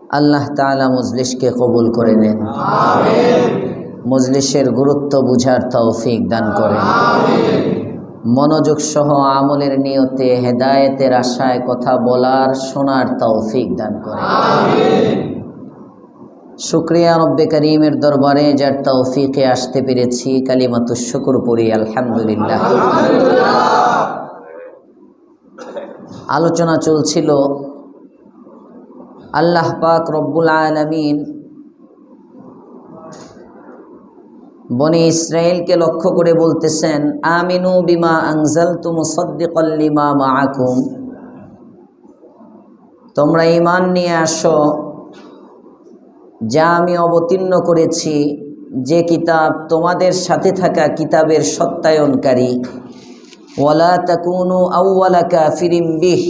আল্লাহ তাআলা মজলিসকে কবুল করে নেন। আমিন। মজলিসের গুরুত্ব বুঝার তৌফিক দান করেন। আমিন। মনোযোগ সহ আমলের নিয়তে হেদায়েতের আশায় কথা বলার শোনার তৌফিক দান করেন। আমিন। শুকরিয়া রব্বে করিমের দরবারে যার তৌফিকে আসতে পেরেছি, কালিমাতুশ শুকর পড়ি আলহামদুলিল্লাহ। আলোচনা চলছিল আল্লাহ পাক রব্বুল আলামিন বনি ইসরাইলকে লক্ষ্য করে বলতেছেন, আমিনু বিমা আনজালতু মুসাদ্দিকাল লিমা মাআকুম, তোমরা ঈমান নিয়ে আসো যা আমি অবতীর্ণ করেছি, যে কিতাব তোমাদের সাথে থাকা কিতাবের সত্যায়নকারী। ওয়ালা তাকুনু আউওয়ালা কাফিরিন বিহ,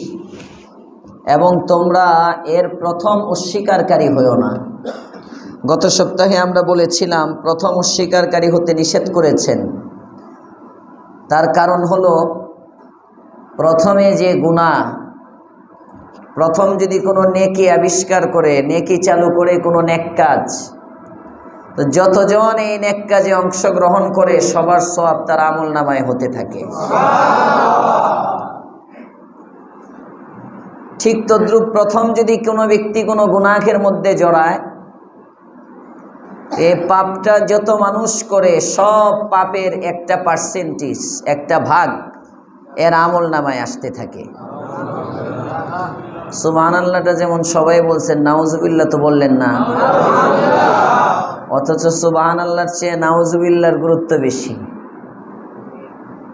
এবং তোমরা এর প্রথম অস্বীকারী হইও না। গত সপ্তাহে আমরা বলেছিলাম প্রথম অস্বীকারী হতে নিষেধ করেছেন। তার কারণ হলো প্রথমে যে গুনাহ, প্রথম যদি কোনো নেকি আবিষ্কার করে, নেকি চালু করে কোনো নেক কাজ, তো যতজন এই নেক কাজে অংশগ্রহণ করে সবার সওয়াব তার আমল নামায় হতে থাকে। ঠিক তদ্রূপ প্রথম যদি কোনো ব্যক্তি কোনো গুনাহের মধ্যে জড়ায়, এই পাপটা যত মানুষ করে সব পাপের একটা পার্সেন্টেজ, একটা ভাগ এর আমল নামায় আসতে থাকে। সুবহানাল্লাহটা যেমন সবাই বলছেন, নাউজুবিল্লাহ তো বললেন না, অথচ সুবহানাল্লাহর চেয়ে নাউজুবিল্লাহর গুরুত্ব বেশি।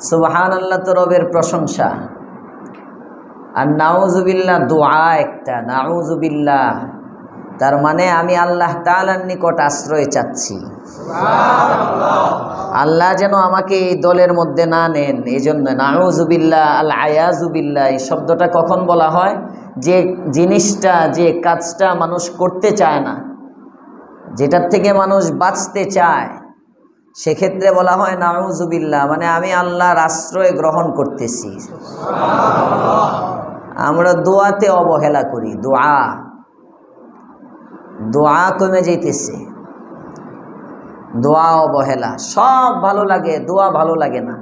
সুবহানাল্লাহ তো রবের প্রশংসা, আর নাউজুবিল্লাহ দোয়া একটা। নাউজুবিল্লাহ তার মানে আমি আল্লাহ তাআলার নিকট আশ্রয় চাচ্ছি, আল্লাহ যেন আমাকে এই দলের মধ্যে না নেন। এই জন্য নাউজুবিল্লাহ, আল আয়াজুবিল্লাহ এই শব্দটা কখন বলা হয়? যে জিনিসটা, যে কাজটা মানুষ করতে চায় না, যেটার থেকে মানুষ বাঁচতে চায়, সেক্ষেত্রে বলা হয় নাউজুবিল্লাহ, মানে আমি আল্লাহর আশ্রয় গ্রহণ করতেছি। আমরা দোয়াতে অবহেলা করি, দোয়া কমে যাইতেছে, দোয়া অবহেলা। সব ভালো লাগে, দোয়া ভালো লাগে না,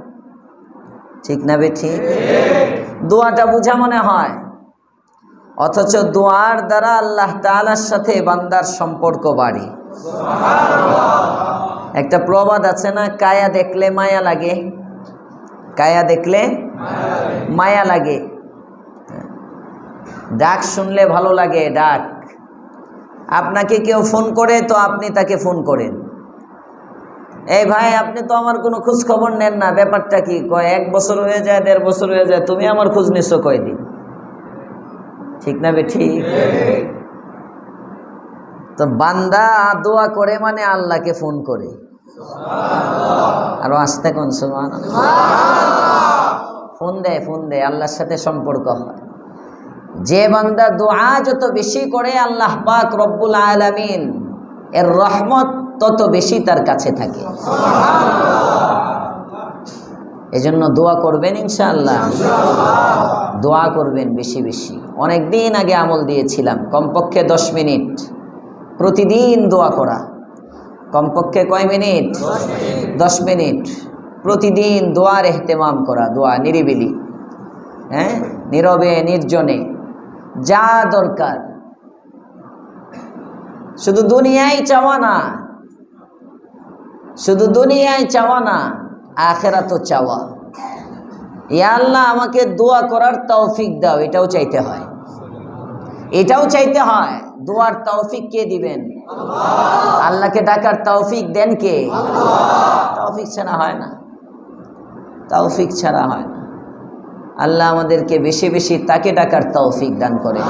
ঠিক না বেঠিক? দোয়াটা বুঝা মনে হয়, অথচ দোয়ার দ্বারা আল্লাহ তাআলার সাথে বান্দার সম্পর্ক বাড়ে। একটা প্রবাদ আছে না, কায়া দেখলে মায়া লাগে, কায়া দেখলে মায়া লাগে। ডাক শুনলে ভালো লাগে, ডাক। আপনাকে কেউ ফোন করে তো আপনি তাকে ফোন করেন, এই ভাই আপনি তো আমার কোনো খোঁজ খবর নেন না, ব্যাপারটা কি? কয় 1 বছর হয়ে যায়, 1.5 বছর হয়ে যায়, তুমি আমার খোঁজ নিছো কয়দিন? ঠিক না বেঠি? তো বান্দা দোয়া করে মানে আল্লাহকে ফোন করে। আরো আস্তে কোন সুবহানাল্লাহ। ফোন দেয়, আল্লাহর সাথে সম্পর্ক হয়। যে বান্দা দোয়া যত বেশি করে, আল্লাহ পাক রব্বুল আলামিন এর রহমত তত বেশি তার কাছে থাকে। এজন্য দোয়া করবেন ইনশাআল্লাহ, দোয়া করবেন বেশি বেশি। অনেক দিন আগে আমল দিয়েছিলাম কমপক্ষে 10 মিনিট প্রতিদিন দোয়া করা। কমপক্ষে কয় মিনিট? 10 মিনিট প্রতিদিন দোয়ার ইহতেমাম করা। দোয়া নিরিবিলি, হ্যাঁ, নীরবে নির্জনে, যা দরকার। শুধু দুনিয়ায় চাওয়া না, শুধু দুনিয়ায় চাওয়া না, আখিরাতও চাওয়া। ইয়া আল্লাহ আমাকে দোয়া করার তৌফিক দাও, এটাও চাইতে হয়, এটাও চাইতে হয়। দোয়ার তৌফিক কে দিবেন? আল্লাহ। আল্লাহকে ডাকার তৌফিক দেন কে? আল্লাহ। তৌফিক ছাড়া হয় না, তৌফিক ছাড়া হয় না। আল্লাহ আমাদেরকে বেশি বেশি তাকে ডাকার তৌফিক দান করে।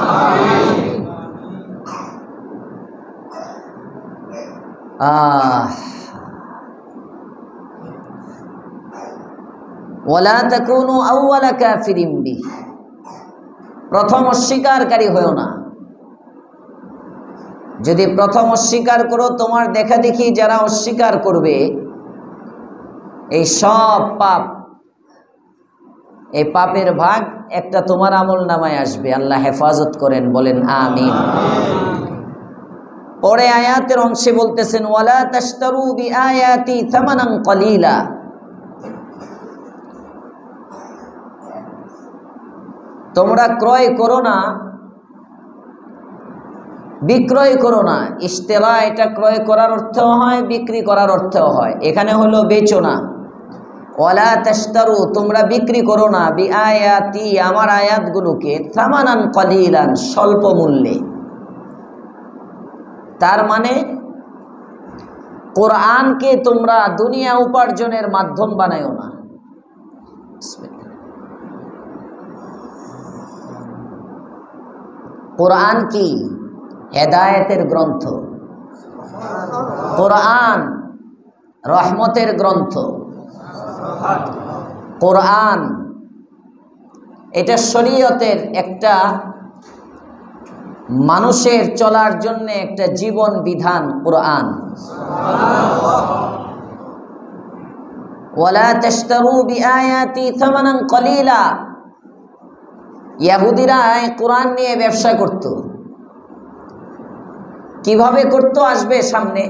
ওয়ালা তাকুনু আউওয়ালা কাফিরিন বিহ, প্রথম অস্বীকারী হয়ো না। যদি প্রথম অস্বীকার করো, তোমার দেখা দেখি যারা অস্বীকার করবে, এই সব পাপ, এই পাপের ভাগ একটা তোমার আমল নামায় আসবে। আল্লাহ হেফাজত করেন, বলেন আমিন। পরে আয়াতের অংশে বলতেছেন ওয়ালা তাশতারু বিআয়াতি থামানান কলিলা, তোমরা ক্রয় করো না, বিক্রয় করো না। ইশতেরা এটা ক্রয় করার অর্থও হয়, বিক্রি করার অর্থও হয়। এখানে হলো বেচো না। ওয়ালা তাশতারু, তোমরা বিক্রি করো না, বিআয়াতি, আমার আয়াতগুলোকে, থামানান কলিলান, স্বল্প মূল্যে। তার মানে কোরআনকে তোমরা দুনিয়া উপার্জনের মাধ্যম বানায়ো না। কোরআন কি? হেদায়েতের গ্রন্থ। কোরআন রহমতের গ্রন্থ। কোরআন এটা শরীয়তের একটা মানুষের চলার জন্য একটা জীবন বিধান। কোরআন ওয়ালা তাশতারু বিআয়াতি থামানান কলিলা, ইহুদিরা কোরআন নিয়ে ব্যবসা করত। কিভাবে করত আসবে সামনে।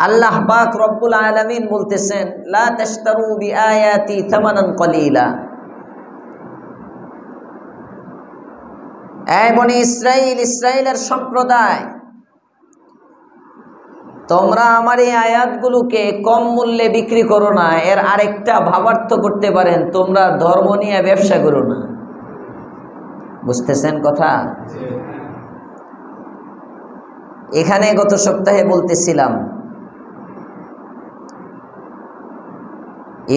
আল্লাহ পাক রব্বুল আলামিন বলতেছেন লা তাশতারু বিআয়াতি থামানান কলিলা। এই বনি ইসরাইল, ইসরাইলের সম্প্রদায়, তোমরা আমার এই আয়াতগুলোকে কম মূল্যে বিক্রি করো না। এর আরেকটা ভাবার্থ করতে পারেন, তোমরা ধর্ম নিয়ে ব্যবসা করো না। বুঝতেছেন কথা? এখানে গত সপ্তাহে বলতেছিলাম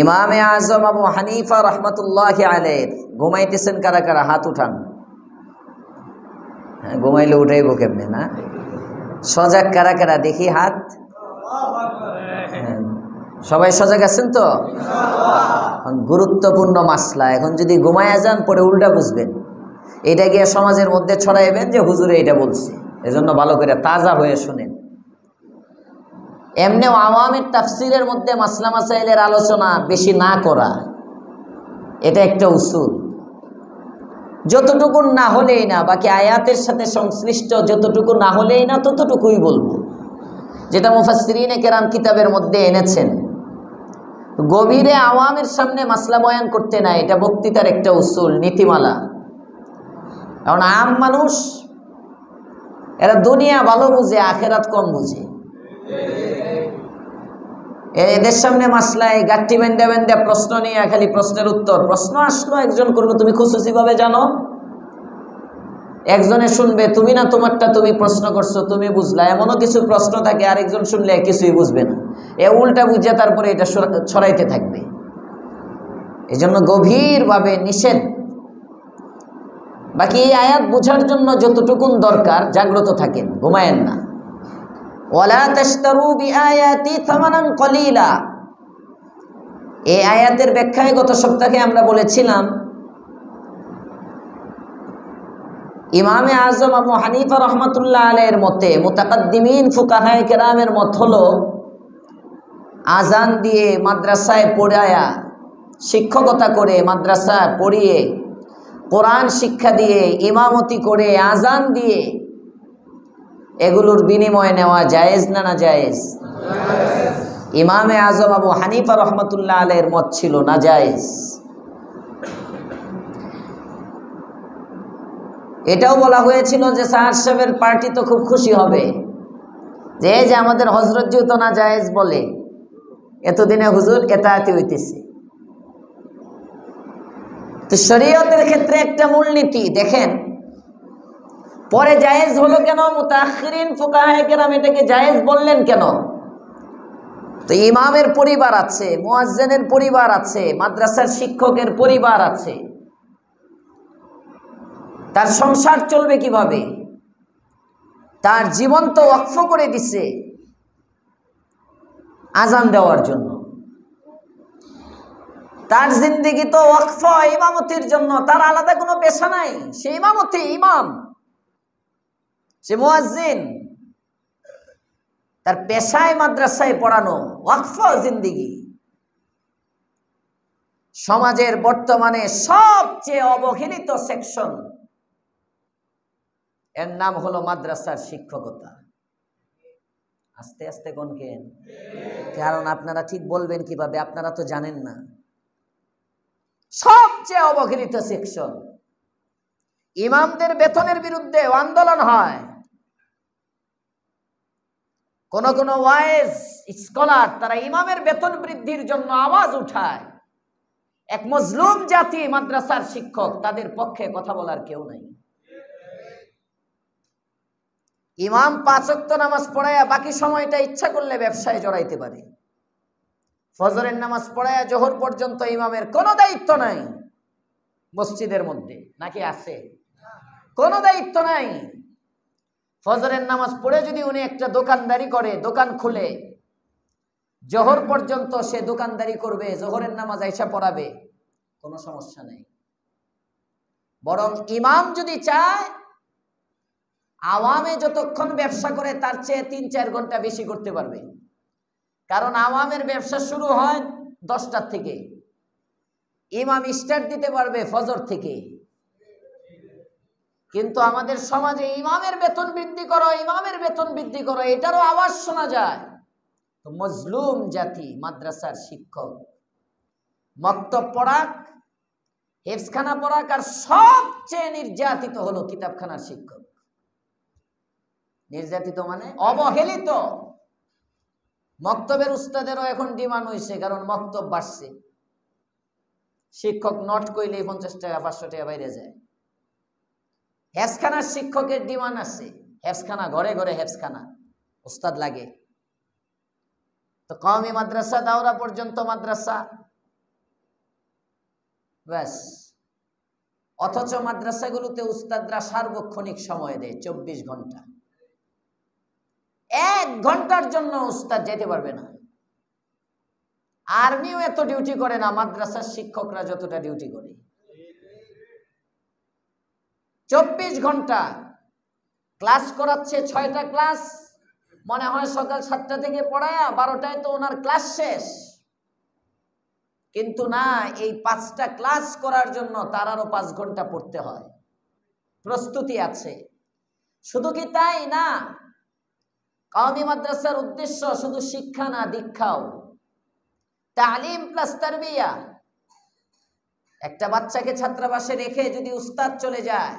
ইমামে আজম আবু হানিফা রহমতুল্লাহি আলাইহি ঘুমাইতেছেন। কারা কারা হাত উঠান। হ্যাঁ, ঘুমাইলে উঠাইব কেমনে না? সজাগ কারা কারা দেখি হাত। সবাই সজাগ আছেন তো? গুরুত্বপূর্ণ মাসলা। এখন যদি ঘুমায়া যান পরে উল্টা বুঝবেন, এটা গিয়ে সমাজের মধ্যে ছড়াইবেন যে হুজুরে এটা বলছে। এজন্য ভালো করে তাজা হয়ে শুনেন। এমনিও আওয়ামের তাফসিরের মধ্যে মাসলা মাসাইলের আলোচনা বেশি না করা, এটা একটা উসুল। যতটুকু না হলেই না, বাকি আয়াতের সাথে সংশ্লিষ্ট যতটুকু না হলেই না ততটুকুই বলবো, যেটা মুফাসসিরিনে কেরাম কিতাবের মধ্যে এনেছেন। গভীরে আওয়ামের সামনে মাসলা বয়ান করতে না, এটা বক্তৃতার একটা উসুল, নীতিমালা। কারণ আম মানুষ এরা দুনিয়া ভালো বুঝে, আখেরাত কম বুঝে। এদের সামনে মাসলায় গাঠি বেঁধে বেঁধে প্রশ্ন নিয়ে খালি প্রশ্নের উত্তর। প্রশ্ন আসলো, একজন করলো, তুমি খুশুসি ভাবে জানো। একজনে শুনবে, তুমি না তোমারটা তুমি প্রশ্ন করছো, তুমি বুঝলা। এমনও কিছু প্রশ্ন থাকে আরেকজন শুনলে কিছুই বুঝবে না, এ উল্টা বুঝে তারপরে এটা ছড়াইতে থাকবে। এজন্য গভীরভাবে নিষেধ। বাকি এই আয়াত বোঝার জন্য যতটুকুন দরকার জাগ্রত থাকেন, ঘুমায়েন না। ওয়ালা তাশতারু বিআয়াতি থামানান কলিলা, এই আয়াতের ব্যাখ্যায় গত সপ্তাহে আমরা বলেছিলাম ইমামে আজম আবু হানিফা রহমতুল্লাহ আলাইহির মতে, মুতাকাদ্দিমিন ফুকাহায়ে কেরামের মত হলো আজান দিয়ে মাদ্রাসায় পড়ায়া, শিক্ষকতা করে মাদ্রাসায় পড়িয়ে, কোরআন শিক্ষা দিয়ে, ইমামতি করে, আজান দিয়ে, এগুলোর বিনিময় নেওয়া জায়েজ না না জায়েজ? ইমামে আজম আবু হানিফা রহমতুল্লাহ আলাইহির মত ছিল না জায়েজ। এটাও বলা হয়েছিল যে স্যার সাহেবের পার্টি তো খুব খুশি হবে যে এই যে আমাদের হজরত যেহেতু না জায়েজ বলে, এতদিনে হুজুর এতায়াতি হইতেছে। তো শরীয়তের ক্ষেত্রে একটা মূলনীতি দেখেন, পরে জায়েজ হলো কেন? মুতাআখিরিন ফুকাহায়ে কেরাম এটাকে জায়েজ বললেন কেন? তো ইমামের পরিবার আছে, মুয়াজ্জিনের পরিবার আছে, মাদ্রাসার শিক্ষকের পরিবার আছে, তার সংসার চলবে কিভাবে? তার জীবন তো ওয়াকফ করে দিছে আজান দেওয়ার জন্য, তার জিন্দেগি তো ওয়াকফ ইমামতির জন্য, তার আলাদা কোনো পেশা নাই। সে ইমামতি, ইমাম, সে মুয়াজ্জিন, তার পেশায় মাদ্রাসায় পড়ানো, ওয়াকফ জিন্দেগি। সমাজের বর্তমানে সবচেয়ে অবহেলিত সেকশন, এর নাম হলো মাদ্রাসার শিক্ষকতা। আস্তে আস্তে কোনকেন, কারণ আপনারা ঠিক বলবেন কিভাবে, আপনারা তো জানেন না। সবচেয়ে অবহেলিত সেকশন। ইমামদের বেতনের বিরুদ্ধে আন্দোলন হয়। কোন কোন ওয়াইজ স্কলার তারা ইমামের বেতন বৃদ্ধির জন্য আওয়াজ উঠায়। এক মজলুম জাতি মাদ্রাসার শিক্ষক, তাদের পক্ষে কথা বলার কেউ নাই। ইমাম 5 ওয়াক্ত নামাজ পড়ায়া বাকি সময়টা ইচ্ছা করলে ব্যবসায় জড়াইতে পারে। ফজরের নামাজ পড়ায়া জোহর পর্যন্ত ইমামের কোনো দায়িত্ব নাই মসজিদের মধ্যে, নাকি আছে? কোনো দায়িত্ব নাই। ফজরের নামাজ পড়ে যদি উনি একটা দোকানদারি করে, দোকান খুলে, জোহর পর্যন্ত সে দোকানদারি করবে, জোহরের নামাজ আইসা পড়াবে, কোনো সমস্যা নেই। বরং ইমাম যদি চায় আওয়ামে যতক্ষণ ব্যবসা করে তার চেয়ে 3-4 ঘন্টা বেশি করতে পারবে। কারণ আওয়ামের ব্যবসা শুরু হয় 10টার থেকে, ইমাম স্টার্ট দিতে পারবে ফজর থেকে। কিন্তু আমাদের সমাজে ইমামের বেতন বৃদ্ধি করো, ইমামের বেতন বৃদ্ধি করো, এটারও আওয়াজ শোনা যায়। তো মজলুম জাতি মাদ্রাসার শিক্ষক মক্তব পড়াক, হেফজখানা পড়াক, আর সবচেয়ে নির্যাতিত হলো কিতাবখানার শিক্ষক। নির্যাতিত মানে অবহেলিত। মক্তবের উস্তাদেরও এখন ডিমান্ড হয়েছে, কারণ মক্তব বাড়ছে। শিক্ষক নট কইলে 50 টাকা 500 টাকা বাইরে যায়। হেফজখানার শিক্ষকের ডিমান্ড আছে, হেফজখানা ঘরে ঘরে হেফজখানা, উস্তাদ লাগে। তো কওমি মাদ্রাসা দাওরা পর্যন্ত মাদ্রাসা, ব্যাস। অথচ মাদ্রাসাগুলোতে উস্তাদরা সার্বক্ষণিক সময় দেয়, 24 ঘন্টা। 1 ঘন্টার জন্য উস্তাদ যেতে পারবে না। আর্মিও এত ডিউটি করে না মাদ্রাসার শিক্ষকরা যতটা ডিউটি করে। 24 ঘন্টা ক্লাস করাচ্ছে, 6টা ক্লাস, মনে হয় সকাল 7টা থেকে পড়ায়া 12টায় তো ওনার ক্লাস শেষ। কিন্তু না, এই 5টা ক্লাস করার জন্য তার আরো 5 ঘন্টা পড়তে হয়, প্রস্তুতি আছে। শুধু কি তাই না, কওমি মাদ্রাসার উদ্দেশ্য শুধু শিক্ষা না, দীক্ষাও। তালিম প্লাস তারবিয়া। একটা বাচ্চাকে ছাত্রাবাসে রেখে যদি উস্তাদ চলে যায়,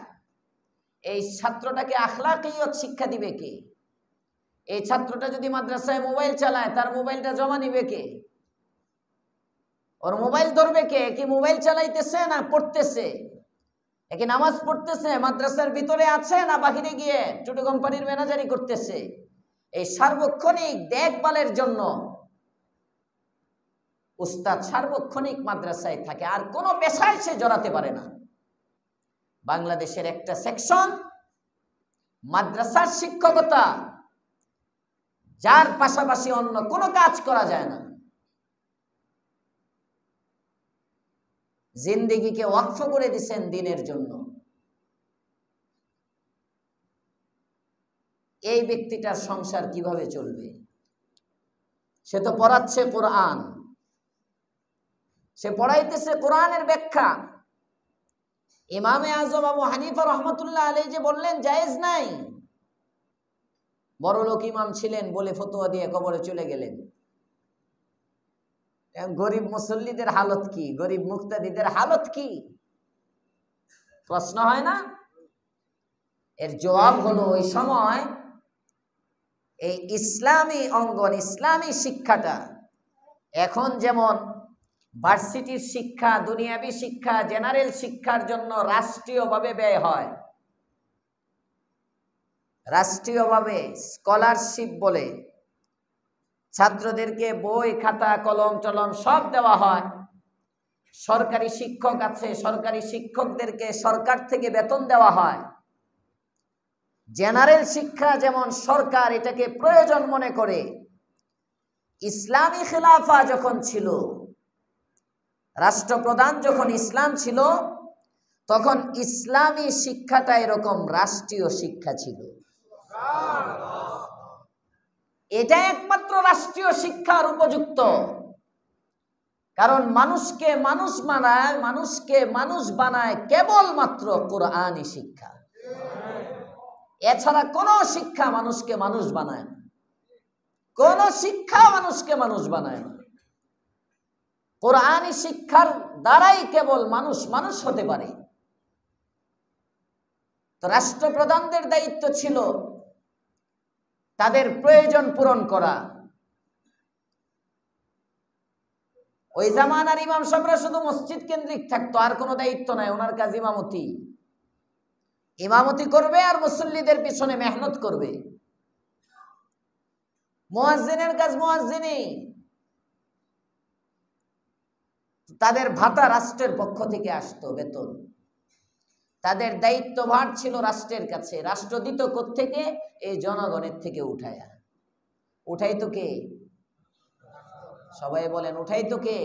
এই ছাত্রটাকে আখলাকিয়ত শিক্ষা দিবে কে? এই ছাত্রটা যদি মাদ্রাসায় মোবাইল চালায়, তার মোবাইলটা জমা নিবে কে? ওর মোবাইল ধরবে কে? কি মোবাইল চালাইতেছে না পড়তেছে? কি নামাজ পড়তেছে, মাদ্রাসার ভিতরে আছে না বাহিরে গিয়ে টুটু কোম্পানির ম্যানেজারি করতেছে? এই সার্বক্ষণিক দেখভালের জন্য উস্তাদ সার্বক্ষণিক মাদ্রাসায় থাকে, আর কোনো পেশায় সে জড়াতে পারে না। বাংলাদেশের একটা সেকশন মাদ্রাসার শিক্ষকতা, যার পাশাপাশি অন্য কোনো কাজ করা যায় না। জিন্দেগিকে ওয়াকফ করে দিয়েছেন দিনের জন্য। এই ব্যক্তিটার সংসার কিভাবে চলবে? সে তো পড়াচ্ছে কোরআন, সে পড়াইতেছে কোরআনের ব্যাখ্যা। ইমামে আজম আবু হানিফা রহমতুল্লাহ আলাইহি যে বললেন জায়েজ নাই, বড় লোক ইমাম ছিলেন বলে ফতোয়া দিয়ে কবরে চলে গেলেন। গরিব মুসল্লিদের হালত কি, গরিব মুক্তাদিদের হালত কি? প্রশ্ন হয় না? এর জবাব হলো, ওই সময় এই ইসলামী অঙ্গন, ইসলামী শিক্ষাটা এখন যেমন ভার্সিটির শিক্ষা, দুনিয়াবী শিক্ষা, জেনারেল শিক্ষার জন্য রাষ্ট্রীয়ভাবে ব্যয় হয়, রাষ্ট্রীয়ভাবে স্কলারশিপ বলে ছাত্রদেরকে বই খাতা কলম টলম সব দেওয়া হয়। সরকারি শিক্ষক আছে, সরকারি শিক্ষকদেরকে সরকার থেকে বেতন দেওয়া হয়। জেনারেল শিক্ষা যেমন সরকার এটাকে প্রয়োজন মনে করে, ইসলামী খেলাফা যখন ছিল, রাষ্ট্রপ্রধান যখন ইসলাম ছিল, তখন ইসলামী শিক্ষাটা এরকম রাষ্ট্রীয় শিক্ষা ছিল। এটা একমাত্র রাষ্ট্রীয় শিক্ষার উপযুক্ত। কারণ মানুষকে মানুষ বানায় কেবলমাত্র কোরআনী শিক্ষা। এছাড়া কোনো শিক্ষা মানুষকে মানুষ বানায় না, কোন শিক্ষা মানুষকে মানুষ বানায় না। কোরআনী শিক্ষার দ্বারাই কেবল মানুষ হতে পারে। তো রাষ্ট্রপ্রধানদের দায়িত্ব ছিল তাদের প্রয়োজন পূরণ করা। ওই জামানার ইমাম সাহেবরা শুধু মসজিদ কেন্দ্রিক থাকতো, আর কোনো দায়িত্ব নাই। ওনার কাজ ইমামতি করবে আর মুসল্লিদের পিছনে মেহনত করবে। মুয়াজ্জিনের কাজ মুয়াজ্জিনই, তাদের ভাতা রাষ্ট্রের পক্ষ থেকে আসতো, বেতন। তাদের দায়িত্বভার ছিল রাষ্ট্রের কাছে। রাষ্ট্র দিত কোত্থেকে? এই জনগণের থেকে উঠাইতো কে? সবাই বলেন, উঠাইতো কে?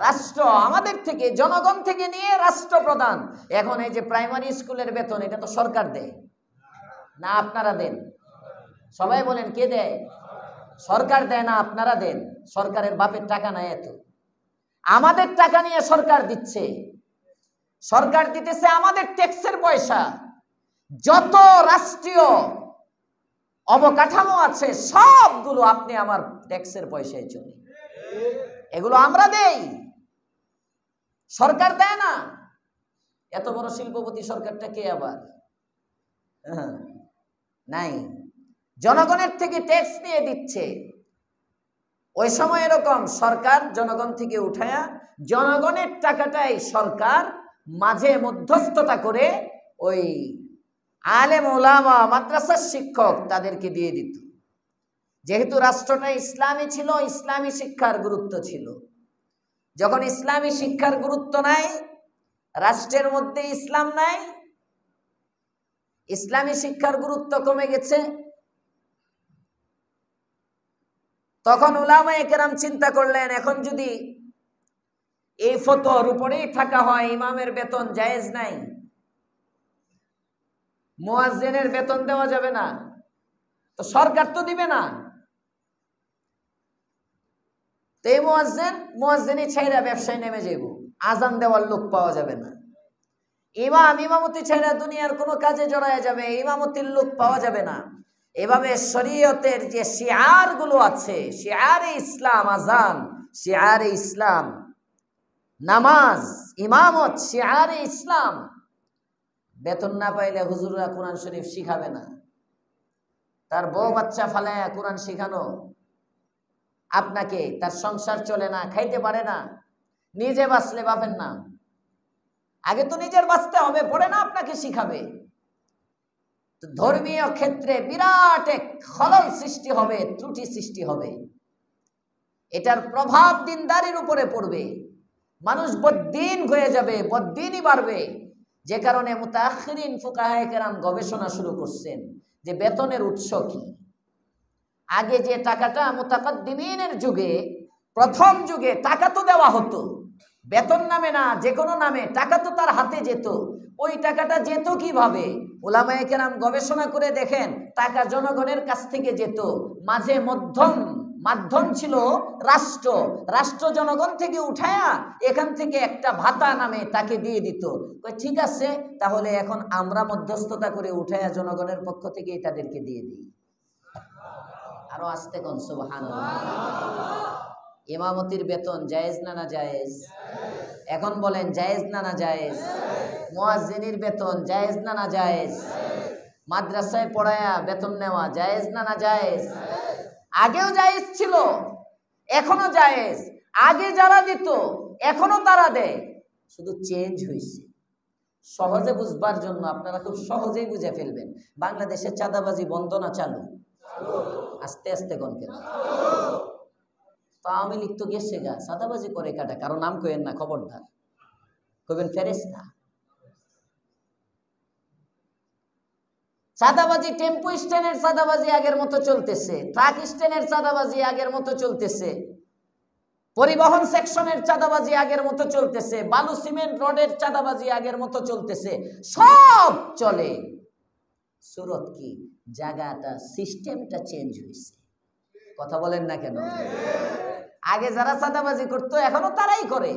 রাষ্ট্র। আমাদের থেকে, জনগণ থেকে নিয়ে রাষ্ট্রপ্রধান। এখন এই যে প্রাইমারি স্কুলের বেতন, এটা তো সরকার দেয় না আপনারা দেন? সবাই বলেন, কে দেয়? সরকার দেয় না আপনারা দেন? সরকারের বাপের টাকা নাই এত, আমাদের টাকা নিয়ে সরকার দিচ্ছে। সরকার দিতেছে আমাদের ট্যাক্সের পয়সা। যত রাষ্ট্রীয় অবকাঠামো আছে সবগুলো আপনি আমার ট্যাক্সের পয়সায় চলে, এগুলো আমরা দেই, সরকার দেয় না। এত বড় শিল্পপতি সরকারটা কে আবার? নাই, জনগণের থেকে ট্যাক্স নিয়ে দিচ্ছে। ওই সময় এরকম সরকার জনগণ থেকে উঠায়া জনগণের টাকাটাই সরকার মাঝে মধ্যস্থতা করে ওই আলেম ওলামা মাদ্রাসার শিক্ষক তাদেরকে দিয়ে দিত। যেহেতু রাষ্ট্রটা ইসলামী ছিল, ইসলামী শিক্ষার গুরুত্ব ছিল। যখন ইসলামী শিক্ষার গুরুত্ব নাই, রাষ্ট্রের মধ্যে ইসলাম নাই, ইসলামী শিক্ষার গুরুত্ব কমে গেছে, তখন উলামায়ে কেরাম চিন্তা করলেন, এখন যদি এই ফতোয়ার উপরেই থাকা হয়, ইমামের বেতন জায়েজ নাই, মুয়াজ্জিনের বেতন দেওয়া যাবে না, তো সরকার তো দিবে না। তো এই মুয়াজ্জিনই ছাইরা ব্যবসায় নেমে যাব, আজান দেওয়ার লোক পাওয়া যাবে না। ইমামতি ছাইরা দুনিয়ার কোনো কাজে জড়ায় যাবে, ইমামতির লোক পাওয়া যাবে না। এভাবে শরীয়তের যে শিআর গুলো আছে, শিআরে ইসলাম, আজান শিআরে ইসলাম, নামাজ, ইমামত শিআরে ইসলাম, বেতন না পাইলে হুজুররা কোরআন শরীফ শিখাবে না। তার বউ বাচ্চা ফালায়া কোরআন শিখানো আপনাকে, তার সংসার চলে না, খাইতে পারে না, নিজে বাঁচলে বাপের নাম। আগে তো নিজের বাঁচতে হবে, পরে না আপনাকে শিখাবে। ধর্মীয় ক্ষেত্রে বিরাট এক খলল সৃষ্টি হবে, ত্রুটি সৃষ্টি হবে। এটার প্রভাব দিনদারির উপরে পড়বে, মানুষ বদ্দিন হয়ে যাবে, বদ্দিনই বাড়বে। যে কারণে মুতাআখিরিন ফুকাহায়ে কেরাম গবেষণা শুরু করছেন যে বেতনের উৎস কি। আগে যে টাকাটা মুতাকাদ্দিমিনের যুগে, প্রথম যুগে টাকা তো দেওয়া হতো, বেতন নামে না, যে কোনো নামে টাকা তো তার হাতে যেত। ওই টাকাটা যেত কিভাবে? উলামায়ে কেরাম গবেষণা করে দেখেন, টাকা জনগণের কাছ থেকে যেত, মাঝে মাধ্যম ছিল রাষ্ট্র জনগণ থেকে উঠায়া এখান থেকে একটা ভাতা নামে তাকে দিয়ে দিত। ঠিক আছে, তাহলে এখন আমরা মধ্যস্থতা করে উঠায়া জনগণের পক্ষ থেকে তাদেরকে দিয়ে দিই। আরো আস্তে কোন সুবহানাল্লাহ। ইমামতির বেতন জায়েজ না না জায়েজ? এখন বলেন জায়েজ না না জায়েজ? মুয়াজ্জিনের বেতন জায়েজ না না জায়েজ? মাদ্রাসায় পড়ায়া বেতন নেওয়া জায়েজ না না জায়েজ? আগেও জায়েজ ছিল, এখনো জায়েজ। আগে যারা দিত এখনো তারা দেয়, শুধু চেঞ্জ হয়েছে। সহজে বুঝবার জন্য আপনারা খুব সহজেই বুঝে ফেলবেন। বাংলাদেশে চাঁদাবাজি বন্ধ না চালু? আস্তে আস্তে কোন কেন? আওয়ামী লীগ তো গেছে গা, চাঁদাবাজি করে কাটা, কারো নাম কইেন না, খবরদার। কইবেন ফেরেশতা। চাঁদাবাজি, টেম্পো স্ট্যান্ডের চাঁদাবাজি আগের মতো চলতেছে, ট্রাক স্ট্যান্ডের চাঁদাবাজি আগের মতো চলতেছে, পরিবহন সেকশনের চাঁদাবাজি আগের মতো চলতেছে, বালু সিমেন্ট রোডের চাঁদাবাজি আগের মতো চলতেছে, সব চলে। সুরত কি? জায়গাটা, সিস্টেমটা চেঞ্জ হয়েছে। কথা বলেন না কেন? আগে যারা চাঁদাবাজি করতো এখনো তারাই করে।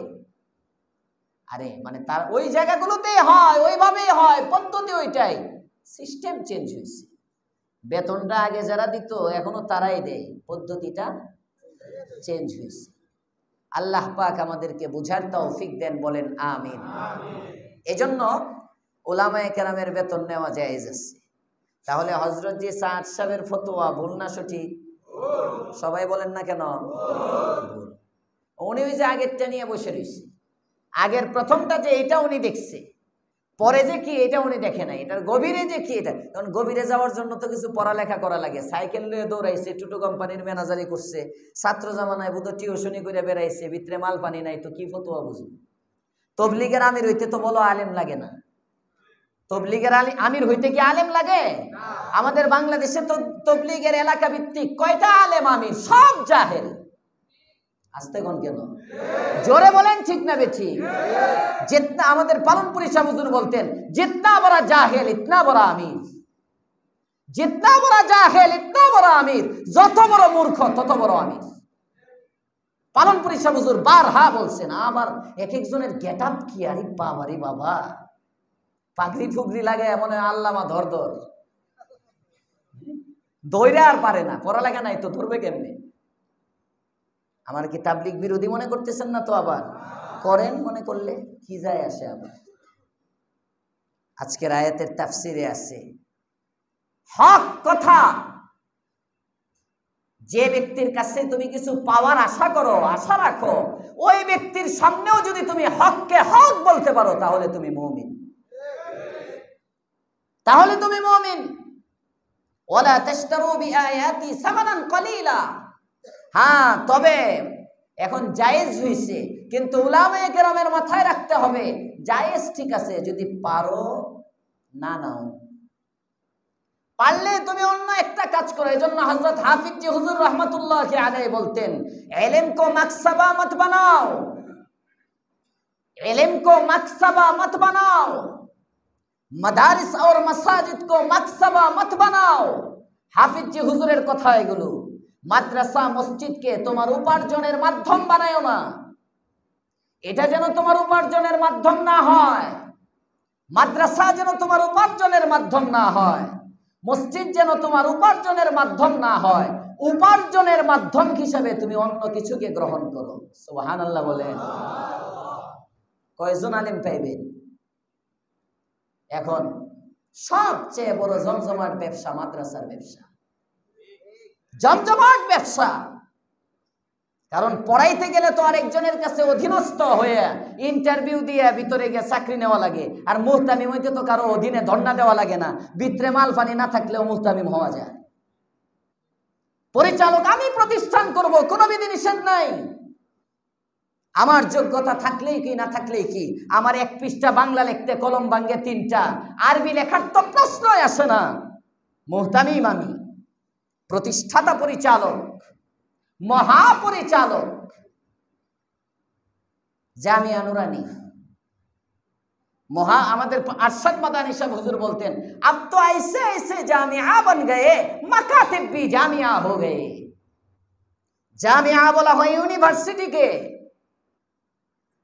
আরে মানে তার ওই জায়গাগুলোতেই হয়, ওইভাবেই হয়, পদ্ধতি ওইটাই, সিস্টেম চেঞ্জ হয়েছে। বেতনটা আগে যারা দিত এখনো তারাই দেয়, পদ্ধতিটা চেঞ্জ হয়েছে। আল্লাহ পাক আমাদেরকে বুঝার তৌফিক দেন, বলেন আমিন। এজন্য উলামায়ে কেরামের বেতন নেওয়া জায়েজ আছে। তাহলে হযরত জি সাদ সাহেবের ফতোয়া ভুল না সঠিক? সবাই বলেন না কেন ভুল? উনি ওই যে আগেরটা নিয়ে বসে রয়েছে, আগের প্রথমটা যে এটা উনি দেখছে, পরে যে কি এটা উনি দেখে নাই, এটার গভীরে যে কি এটা। কারণ গভীরে যাওয়ার জন্য তো কিছু পড়ালেখা করা লাগে। সাইকেল নিয়ে দৌড়াইছে, টুটু কোম্পানির ম্যানেজারি করছে, ছাত্র জামানায় বোধ টিউশনি করে বেড়াইছে, ভিতরে মাল পানি নাই, তো কি ফতোয়া বুঝবে? তবলিগের আমির হইতে তো বলো আলেম লাগে না? তবলিগের আমির হইতে কি আলেম লাগে? আমাদের বাংলাদেশে তো তবলিগের এলাকা ভিত্তিক কয়টা আলেম আমির, সব জাহেল। আসতে কোন কেন? জোরে বলেন ঠিক না বেঠি? जितना আমাদের পালনপুরি শাহ হুজুর বলতেন, जितना बड़ा জাহেল इतना बड़ा আমির, जितना बड़ा জাহেল इतना बड़ा আমির, যত বড় মূর্খ তত বড় আমির। পালনপুরি শাহ হুজুর বারহা বলছেন। আবার এক একজনের গেটআপ কি, আরে বাবারে বাবা, পাগড়ি ফুগড়ি লাগে মনে হয় আল্লামা ধর ধর, দইরা আর পারে না, পড়ালেখা নাই তো ধরবে কেমনে? আমার কি তাবলিগ বিরোধী মনে করতেছেন না তো? আবার করেন, মনে করলে কি যায় আসে। আবার আজকের আয়াতের তাফসিরে আছে, হক কথা যে ব্যক্তির কাছে তুমি কিছু পাওয়ার আশা করো, আশা রাখো, ওই ব্যক্তির সামনেও যদি তুমি হককে হক বলতে পারো তাহলে তুমি মুমিন, তাহলে তুমি মুমিন। ওয়ালা তাশতারু বিআয়াতি সামানান কলিলা। হ্যাঁ, তবে এখন জায়েজ হইছে, কিন্তু উলামায়ে কেরামের মাথায় রাখতে হবে, জায়েজ ঠিক আছে যদি পারো, না নাও। পারলে তুমি অন্য একটা কাজ করো। এজন্য হযরত হাফিজ জি হুজুর রাহমাতুল্লাহি আলাইহি বলতেন, ইলম কো মাকসাবা মত বানাও, इल्म को मकसबा मत बनाओ, मदारिस और मसाजिद को मकसबा मत बनाओ। হাফিজ জি হুজুরের কথা এগুলো। মাদ্রাসা মসজিদকে তোমার উপার্জনের মাধ্যম বানায়ো না, এটা যেন তোমার উপার্জনের মাধ্যম না হয়। মাদ্রাসা যেন তোমার উপার্জনের মাধ্যম না হয়, মসজিদ যেন তোমার উপার্জনের মাধ্যম না হয়। উপার্জনের মাধ্যম হিসেবে তুমি অন্য কিছুকে গ্রহণ করো। সুবহানাল্লাহ বলেন। কয়জন আলেম পাইবেন? এখন সবচেয়ে বড় জমজমাট ব্যবসা মাদ্রাসার ব্যবসা, জমজমাট ব্যবসা। কারণ পড়াইতে গেলে তো আরেকজনের কাছে অধীনস্থ হয়ে ইন্টারভিউ দিয়ে ভিতরে গিয়ে চাকরি নেওয়া লাগে, আর মুহতামিম হইতে তো কারো অধীনে ধর্ণা দেওয়া লাগে না, ভিতরে মাল পানি না থাকলেও মুহতামিম হওয়া যায়। পরিচালক আমি প্রতিষ্ঠান করব, কোনো বিধি নিষেধ নাই, আমার যোগ্যতা থাকলেই কি না থাকলেই কি। আমার এক পৃষ্ঠা বাংলা লিখতে কলম ভাঙ্গে 3টা, আরবি লেখার তো প্রশ্নই আসে না। মুহতামিম আমি, প্রতিষ্ঠাতা, পরিচালক, মহাপরিচালক। জামিয়া নুরানি আমাদের আরশাদ মাদানী সাহেব হুজুর বলতেন, अब तो ऐसे ऐसे जामिया बन गए मकातिब भी जामिया हो गए। জামিয়া বলা হয় ইউনিভার্সিটিকে,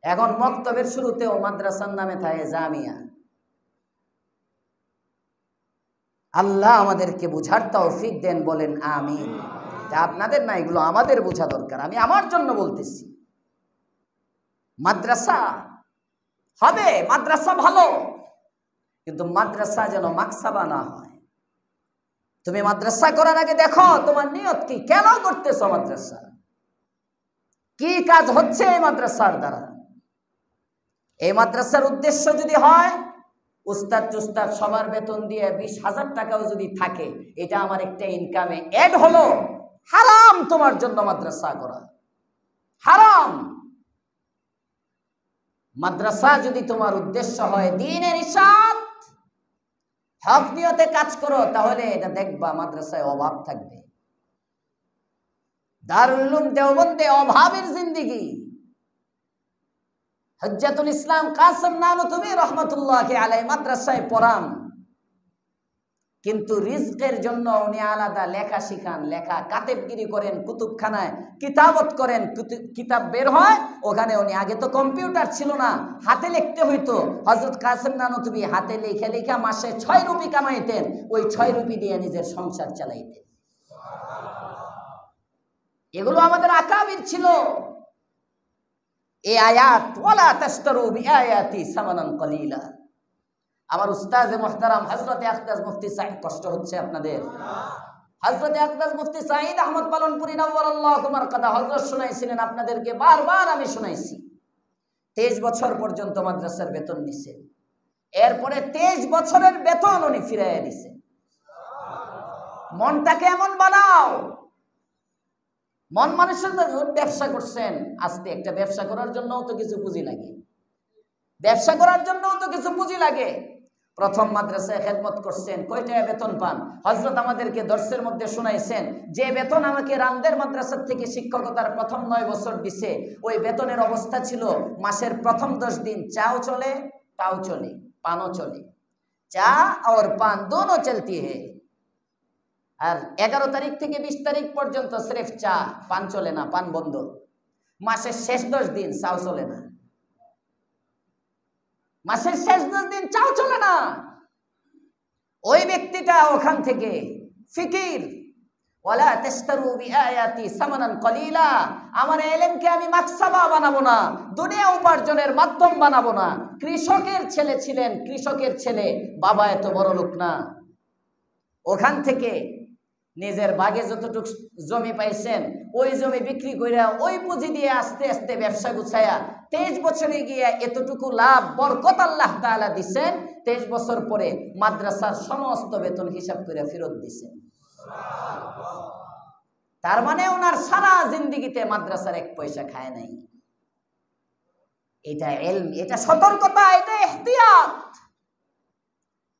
এখন মক্তবের শুরুতেও মাদ্রাসার নামে থাকে জামিয়া। আল্লাহ আমাদেরকে বুঝার তৌফিক দেন, বলেন আমিন। এটা আপনাদের না, এগুলো আমাদের বোঝা দরকার। আমি আমার জন্য বলতেছি, মাদ্রাসা হবে, মাদ্রাসা ভালো, কিন্তু মাদ্রাসা যেন মাকসাবা না হয়। তুমি মাদ্রাসা করার আগে দেখো তোমার নিয়ত কি, কেন করতেছ মাদ্রাসা, কি কাজ হচ্ছে এই মাদ্রাসার দ্বারা। এই মাদ্রাসার উদ্দেশ্য যদি হয় উস্তাদ টুস্তাদ সবার বেতন দিয়ে 20,000 টাকাও যদি থাকে, এটা আমার একটা ইনকামে এড হলো, হারাম তোমার জন্য মাদ্রাসা করা, হারাম। মাদ্রাসা যদি তোমার উদ্দেশ্য হয় দ্বীনের ইশাআত, হক নিয়তে কাজ করো, তাহলে এটা দেখবা মাদ্রাসায় অভাব থাকবে। দারুল উলুম দেওবন্দে অভাবের জিন্দেগি। হজ্জাতুল ইসলাম কাসেম নানতুবি রহমাতুল্লাহি আলাইহি মাদ্রাসায় পড়ান, কিন্তু রিজকের জন্য উনি আলাদা লেখা শিখান, লেখা কাতেবগিরি করেন, কুতুবখানায় কিতাবত করেন, কিতাব বের হয় ওখানে উনি। আগে তো কম্পিউটার ছিল না, হাতে লিখতে হইতো। হযরত কাসেম নানতুবি হাতে লিখে লিখে মাসে 6 রুপি কামাইতেন, ওই 6 রুপি দিয়ে নিজের সংসার চালাইতেন। এগুলো আমাদের আকাবির ছিল। এই আয়াত ওয়ালা তাশতারু বিআয়াতি সামানান কলিলা, আমার উস্তাজে মুহতারাম হযরতে আকদাস মুফতি সাঈদ, কষ্ট হচ্ছে আপনাদের? হযরতে আকদাস মুফতি সাঈদ আহমদ পালনপুরি নাওয়ারাল্লাহু মারকাদা হযরত শুনাইছিলেন, আপনাদেরকে বারবার আমি শুনাইছি। 23 বছর পর্যন্ত মাদ্রাসার বেতন নিছে, এরপরে 23 বছরের বেতন উনি ফিরাইয়া দিছে। মনটাকে এমন বানাও, মন মানুষের ব্যবসা করছেন, আস্তে একটা ব্যবসা করার জন্যও তো কিছু পুঁজি লাগে, ব্যবসা করার জন্যও তো কিছু পুঁজি লাগে। প্রথম মাদ্রাসায় খেদমত করছেন, কয় টাকা বেতন পান? হযরত আমাদেরকে দর্শের মধ্যে শুনাইছেন, যে বেতন আমাকে রামদের মাদ্রাসার থেকে শিক্ষকতার প্রথম 9 বছর দিছে, ওই বেতনের অবস্থা ছিল মাসের প্রথম 10 দিন চাও চলে, তাও চলে, পানও চলে, চা আর পান দোনো চলতি হে। আর 11 তারিখ থেকে 20 তারিখ পর্যন্ত সির্ফ চা, পান চলে না, পান বন্ধ। মাসের শেষ 10 দিন চাও চলে না, মাসের শেষ 10 দিন চাও চলে না। ওই ব্যক্তিটা ওখান থেকে ফিকির, ওয়ালা তাশতারু বিআয়াতি সামানান কলিলা, আমার ইলমকে আমি মাকসাবা বানাবো না, দুনিয়া উপার্জনের মাধ্যম বানাবো না। কৃষকের ছেলে ছিলেন, কৃষকের ছেলে, বাবা এত বড় লোক না। ওখান থেকে নিজের বাগে যতটুকু জমি পাইছেন, ওই জমি বিক্রি করে ওই পুঁজি দিয়ে আস্তে আস্তে ব্যবসা গুছায়া 23 বছরে গিয়ে এতটুকু লাভ বরকত আল্লাহ তাআলা দিছেন। 23 বছর পরে মাদ্রাসার সমস্ত বেতন হিসাব করে ফেরত দিছেন। তার মানে ওনার সারা জিন্দেগিতে মাদ্রাসার 1 পয়সা খায় নাই। এটা ইলম, এটা সতর্কতা, এটা ইহতিয়াত।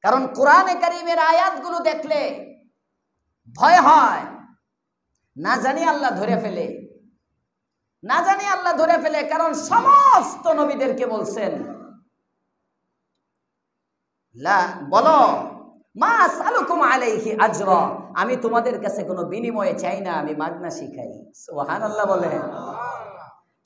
কারণ কোরআনে কারীমের আয়াতগুলো দেখলে ভয় হয়, না জানি আল্লাহ ধরে ফেলে, না জানি আল্লাহ ধরে ফেলে। কারণ সমস্ত নবীদেরকে বলছেন, লা বলো মা আসআলুকুম আলাইহি আজরা, আমি তোমাদের কাছে কোনো বিনিময়ে চাই না, আমি মাগনা শিখাই। সুবহানাল্লাহ বলেন।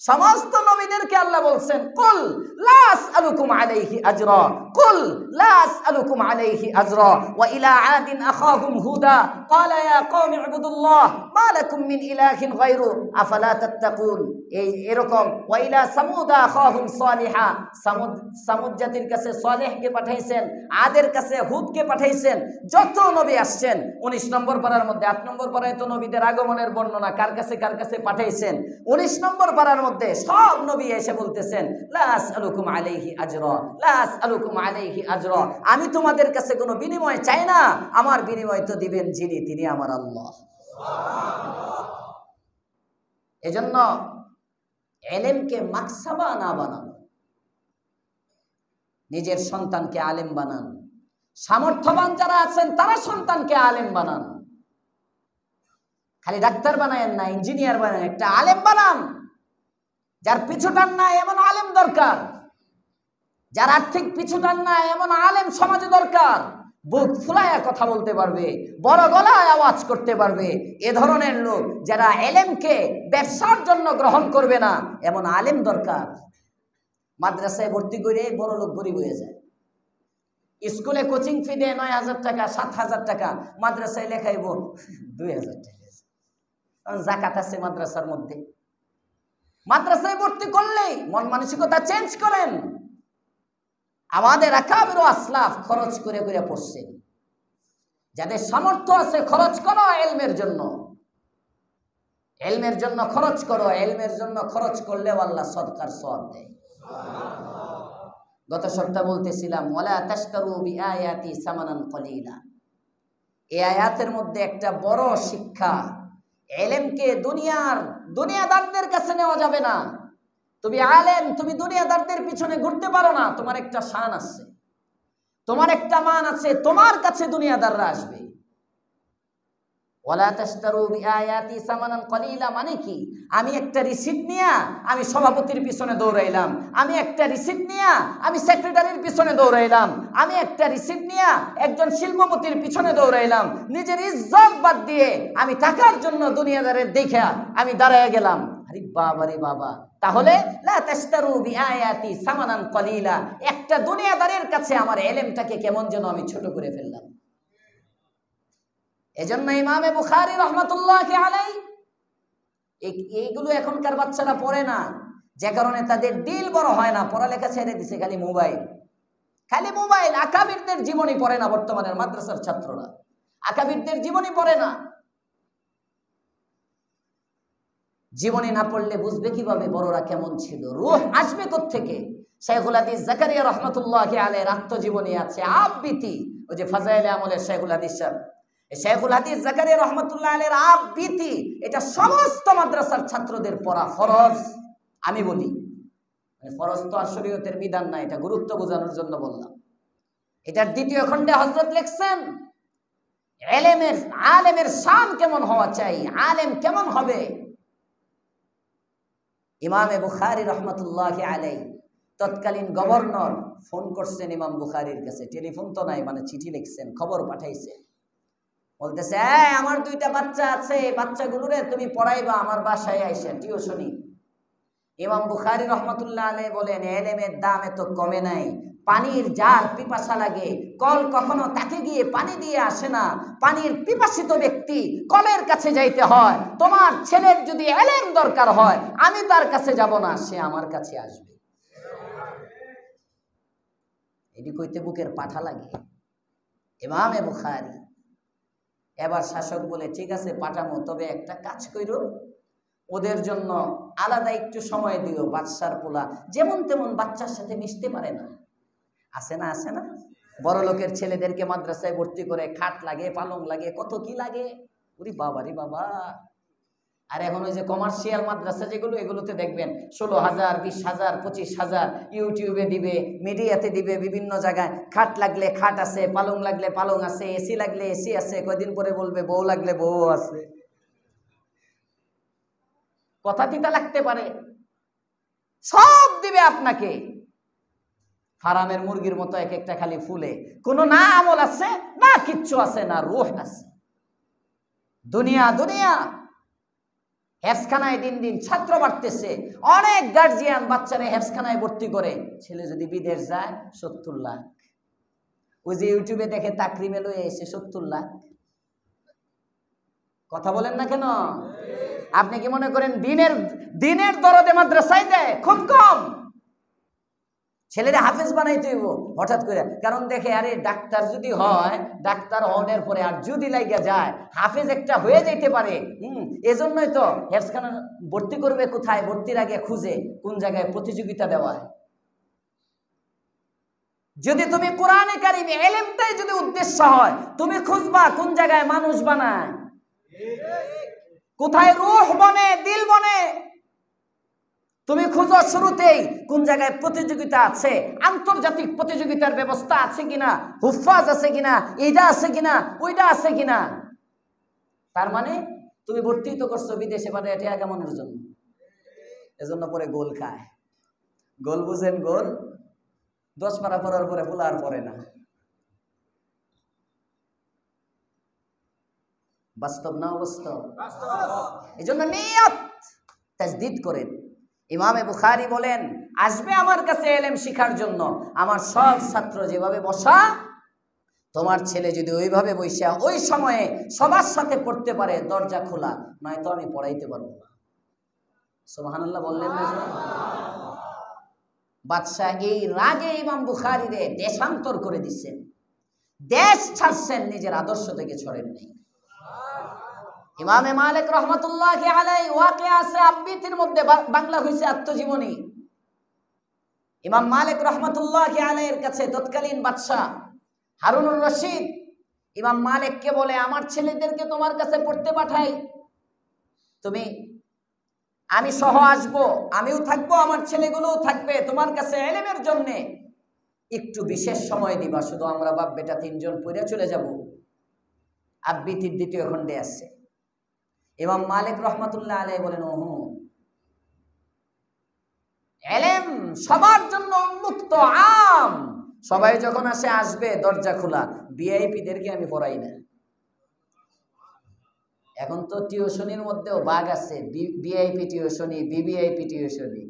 সমস্ত নবীদেরকে আল্লাহ বলছেন, কুল লা আসআলুকুম আলাইহি আজরা, কুল লা আসআলুকুম আলাইহি আজরা, ওয়া ইলা আদিন আখাহুম হুদা ক্বালা ইয়া কওমি ইবুদুল্লাহ মা লাকুম মিন ইলাহিন গায়রু আফালা তাত্তাকুন। এরকম ওয়া ইলা সামুদা আখাহুম সালিহা, সামুদ জাতির কাছে সালেহকে পাঠাইছেন, আদের কাছে হুদকে পাঠাইছেন। যত নবী আসছেন 19 নম্বর পারার মধ্যে, 8 নম্বর পারায় তো নবীদের আগমনের বর্ণনা, কার কাছে পাঠাইছেন। 19 নম্বর পারার মধ্যে সব নবী এসে বলতেছেন, লা আসআলুকুম আলাইহি আজরা, লা আসআলুকুম আলাইহি আজরা, আমি তোমাদের কাছে কোনো বিনিময় চাই না, আমার বিনিময় তো দিবেন যিনি, তিনি আমার আল্লাহ। এজন্য ইলমকে মাকসাবা না বানান, নিজের সন্তানকে আলেম বানান। সামর্থ্যবান যারা আছেন তারা সন্তানকে আলেম বানান। খালি ডাক্তার বানায়েন না, ইঞ্জিনিয়ার বানান, একটা আলেম বানান। যার পিছুটান নাই এমন আলেম দরকার, যার আর্থিক পিছুটান নাই এমন আলেম সমাজে দরকার। বুক ফুলায়া কথা বলতে পারবে, বড় গলায় আওয়াজ করতে পারবে, এ ধরনের লোক যারা ইলমকে ব্যবসার জন্য গ্রহণ করবে না, এমন আলেম দরকার। মাদ্রাসায় ভর্তি করে বড় লোক গরিব হয়ে যায়। স্কুলে কোচিং ফি দেয় 9,000 টাকা, 7,000 টাকা, মাদ্রাসায় লেখাইব 2,000 টাকা। জাকাত আছে মাদ্রাসার মধ্যে। মাদ্রাসায় ভর্তি করলেই মন মানসিকতা চেঞ্জ করেন। আমাদের আকাবির ও আসলাফ খরচ করে করে পড়ছেন। যাদের সামর্থ্য আছে খরচ করো ইলমের জন্য, ইলমের জন্য খরচ করো। ইলমের জন্য খরচ করলে আল্লাহ সদকার সওয়াব দেয়। গত সপ্তাহে বলতেছিলাম, ওয়ালা তাশতারু বিআয়াতি সামানান কলিলা। এই আয়াতের মধ্যে একটা বড় শিক্ষা, ইলমকে দুনিয়াদারদের কাছে নেওয়া যাবে না। তুমি আলেম, তুমি দুনিয়াদারদের পিছনে ঘুরতে পারো না। তোমার একটা শান আছে, তোমার একটা মান আছে, তোমার কাছে দুনিয়াদাররা আসবে। ওয়ালা তাশতারু বিআয়াতি সামানান কলিলা মানে কি? আমি একটা রিসিপ্ট নিয়ে আমি সভাপতির পিছনে দৌড়াইলাম, আমি একটা রিসিপ্ট নিয়ে আমি সেক্রেটারির পিছনে দৌড়াইলাম, আমি একটা রিসিপ্ট নিয়ে একজন শিল্পপতির পিছনে দৌড়াইলাম, নিজের ইজ্জত বাদ দিয়ে আমি টাকার জন্য দুনিয়াদারের দেখা আমি দাঁড়ায় গেলাম। আরে বাবা রে বাবা, তাহলে লা তাশতারু বিআয়াতি সামানান কলিলা, একটা দুনিয়াদারের কাছে আমার ইলমটাকে কেমন যেন আমি ছোট করে ফেললাম। এজন্য ইমামে বুখারী রাহমাতুল্লাহি আলাইহি এইগুলো এখনকার বাচ্চারা পড়ে না, যে কারণে তাদের দিল বড় হয় না, পড়ালেখা ছেড়ে দিছে, খালি মোবাইল। আকাবিরদের জীবনী পড়ে না বর্তমানের মাদ্রাসার ছাত্ররা, আকাবিরদের জীবনী পড়ে না। জীবনী না পড়লে বুঝবে কিভাবে বড়রা কেমন ছিল, রূহ আসবে কোত্থেকে? শাইখুল হাদিস জাকারিয়া রাহমাতুল্লাহি আলাইহির আত্মজীবনী আছে, আবৃত্তি, ওই যে ফাজাইলে আমলের শাইখুল হাদিস সাহেব, শাইখুল হাদিস জাকারিয়া রাহমাতুল্লাহি আলাইহির আবৃত্তি, এটা সমস্ত মাদ্রাসার ছাত্রদের পড়া ফরজ। আমি বলি ফরজ তো আর শরীয়তের বিধান না, এটা গুরুত্ব বোঝানোর জন্য বললাম। এটার দ্বিতীয় খণ্ডে হযরত লিখছেন আলেমের শান কেমন হওয়া চাই, আলেম কেমন হবে। ইমামে বুখারী রাহমাতুল্লাহি আলাইহি তৎকালীন গভর্নর ফোন করছেন ইমাম বুখারীর কাছে, টেলিফোন তো নাই, মানে চিঠি লিখছেন, খবর পাঠাইছে, বলতেছে আমার দুইটা বাচ্চা আছে, বাচ্চাগুলোরে তুমি পড়াইবা আমার বাসায় আইসা টিউশনি। ইমাম বুখারী রাহমাতুল্লাহ আলাইহি বলেন ইলমের দাম এত কমে নাই, পানির যার পিপাসা লাগে কল কখনো তাকে গিয়ে পানি দিয়ে আসে না, পানির পিপাসিত ব্যক্তি কলের কাছে যাইতে হয়। তোমার ছেলের যদি ইলম দরকার হয় আমি তার কাছে যাব না, সে আমার কাছে আসবে। এটি কইতে বুকের পাঠা লাগে। ইমামে বুখারী এবার শাসক বলে ঠিক আছে পাঠামো, তবে একটা কাজ কইরো, ওদের জন্য আলাদা একটু সময় দিও। বাদশার পোলা যেমন তেমন বাচ্চার সাথে মিশতে পারে না, আছে না বড় লোকের ছেলেদেরকে মাদ্রাসায় ভর্তি করে খাট লাগে, পালং লাগে, কত কি লাগে, ওরে বাবা রে বাবা। আর এখন ওই যে কমার্শিয়াল মাদ্রাসা যেগুলো, এগুলোতে দেখবেন 16,000, 20,000, 25,000 ইউটিউবে দিবে, মিডিয়াতে দিবে, বিভিন্ন জায়গায় খাট লাগলে খাট আছে, পালং লাগলে পালং আছে, এসি লাগলে এসি আছে, কয়দিন পরে বলবে বউ লাগলে বউ আছে। কথা তিতা লাগতে পারে, সব দিবে আপনাকে, ফার্মের মুরগির মতো এক একটা খালি ফুলে, কোনো না আমল আছে না কিচ্ছু আছে না রূহ আছে। দুনিয়া হেফজখানায় দিন দিন ছাত্র বাড়তেছে, অনেক গার্জিয়ান বাচ্চারে হেফজখানায় ভর্তি করে, ছেলে যদি বিদেশ যায় 70 লাখ। ওই যে ইউটিউবে দেখে তাকরিমে লয়ে এসে 70 লাখ। কথা বলেন না কেন? আপনি কি মনে করেন দিনের দরদে মাদ্রাসায় দেয়? খুব কম। ছেলেরা হাফেজ বানাইতে হইব হঠাৎ করে, কারণ দেখে আরে ডাক্তার যদি হয়, ডাক্তার হওয়ার পরে আর যদি লাগিয়া যায় হাফেজ একটা হয়ে যাইতে পারে। এজন্যই তো হেফজখানা ভর্তি করবে কোথায়, ভর্তির আগে খুঁজে কোন জায়গায় প্রতিযোগিতা দেওয়া হয়। যদি তুমি কোরআনে কারিমে ইলমটাই যদি উদ্দেশ্য হয়, তুমি খুঁজবা কোন জায়গায় মানুষ বানায়, কোথায় রূহ বনে, দিল বনে। তুমি খুঁজো শুরুতেই কোন জায়গায় প্রতিযোগিতা আছে, আন্তর্জাতিক প্রতিযোগিতার ব্যবস্থা আছে কিনা, হুফাজ আছে কিনা, এইটা আছে কিনা, ওইটা আছে কিনা। তার মানে তুমি ভর্তি তো করছো বিদেশে, মানে এটা আগমনের জন্য, এজন্য পরে গোল খায়। গোল বুঝেন? গোল 10 পারা পড়ার পরে ফুলা আর পড়ে না। বাস্তব না অবাস্তব? এই জন্য নিয়ত তাজদীদ করেন। ইমামে বুখারী বলেন আসবে আমার কাছে ইলম শিখার জন্য, আমার সব ছাত্র যেভাবে বসা, তোমার ছেলে যদি ওইভাবে বসা ওই সময়ে সবার সাথে পড়তে পারে, দরজা খোলা, নয়তো আমি পড়াইতে পারবো না। সুবহানাল্লাহ বললেন না? বাদশাহ এই রাগে ইমাম বুখারীরে দেশান্তর করে দিচ্ছেন, দেশ ছাড়ছেন, নিজের আদর্শ থেকে ছড়েন নাই। ইমামে মালিক রহমাতুল্লাহি আলাইহি ওয়াকিয়া আছে আবৃত্তির মধ্যে, বাংলা হইছে আত্মজীবনী। ইমাম মালিক রহমাতুল্লাহি আলাইহির কাছে তৎকালীন বাদশা হারুনুর রশিদ ইমাম মালিককে বলে আমার ছেলেদেরকে তোমার কাছে পড়তে পাঠাই, আমি সহ আসবো, আমিও থাকবো, আমার ছেলেগুলোও থাকবে তোমার কাছে ইলমের জন্য, একটু বিশেষ সময় দিবা, শুধু আমরা বাপ বেটা 3 জন পড়ে চলে যাব। আবৃত্তির দ্বিতীয় খণ্ডে আছে ইমাম মালিক রহমাতুল্লাহ আলাইহি বলেন, ওহো, ইলম সবার জন্য উন্মুক্ত, আম, সবাই যখন আসবে দরজা খোলা, ভিআইপিদেরকে আমি পড়াই না। এখন তো টিউশনির মধ্যেও ভাগ আছে, ভিআইপি টিউশনি, ভিভিআইপি টিউশনি।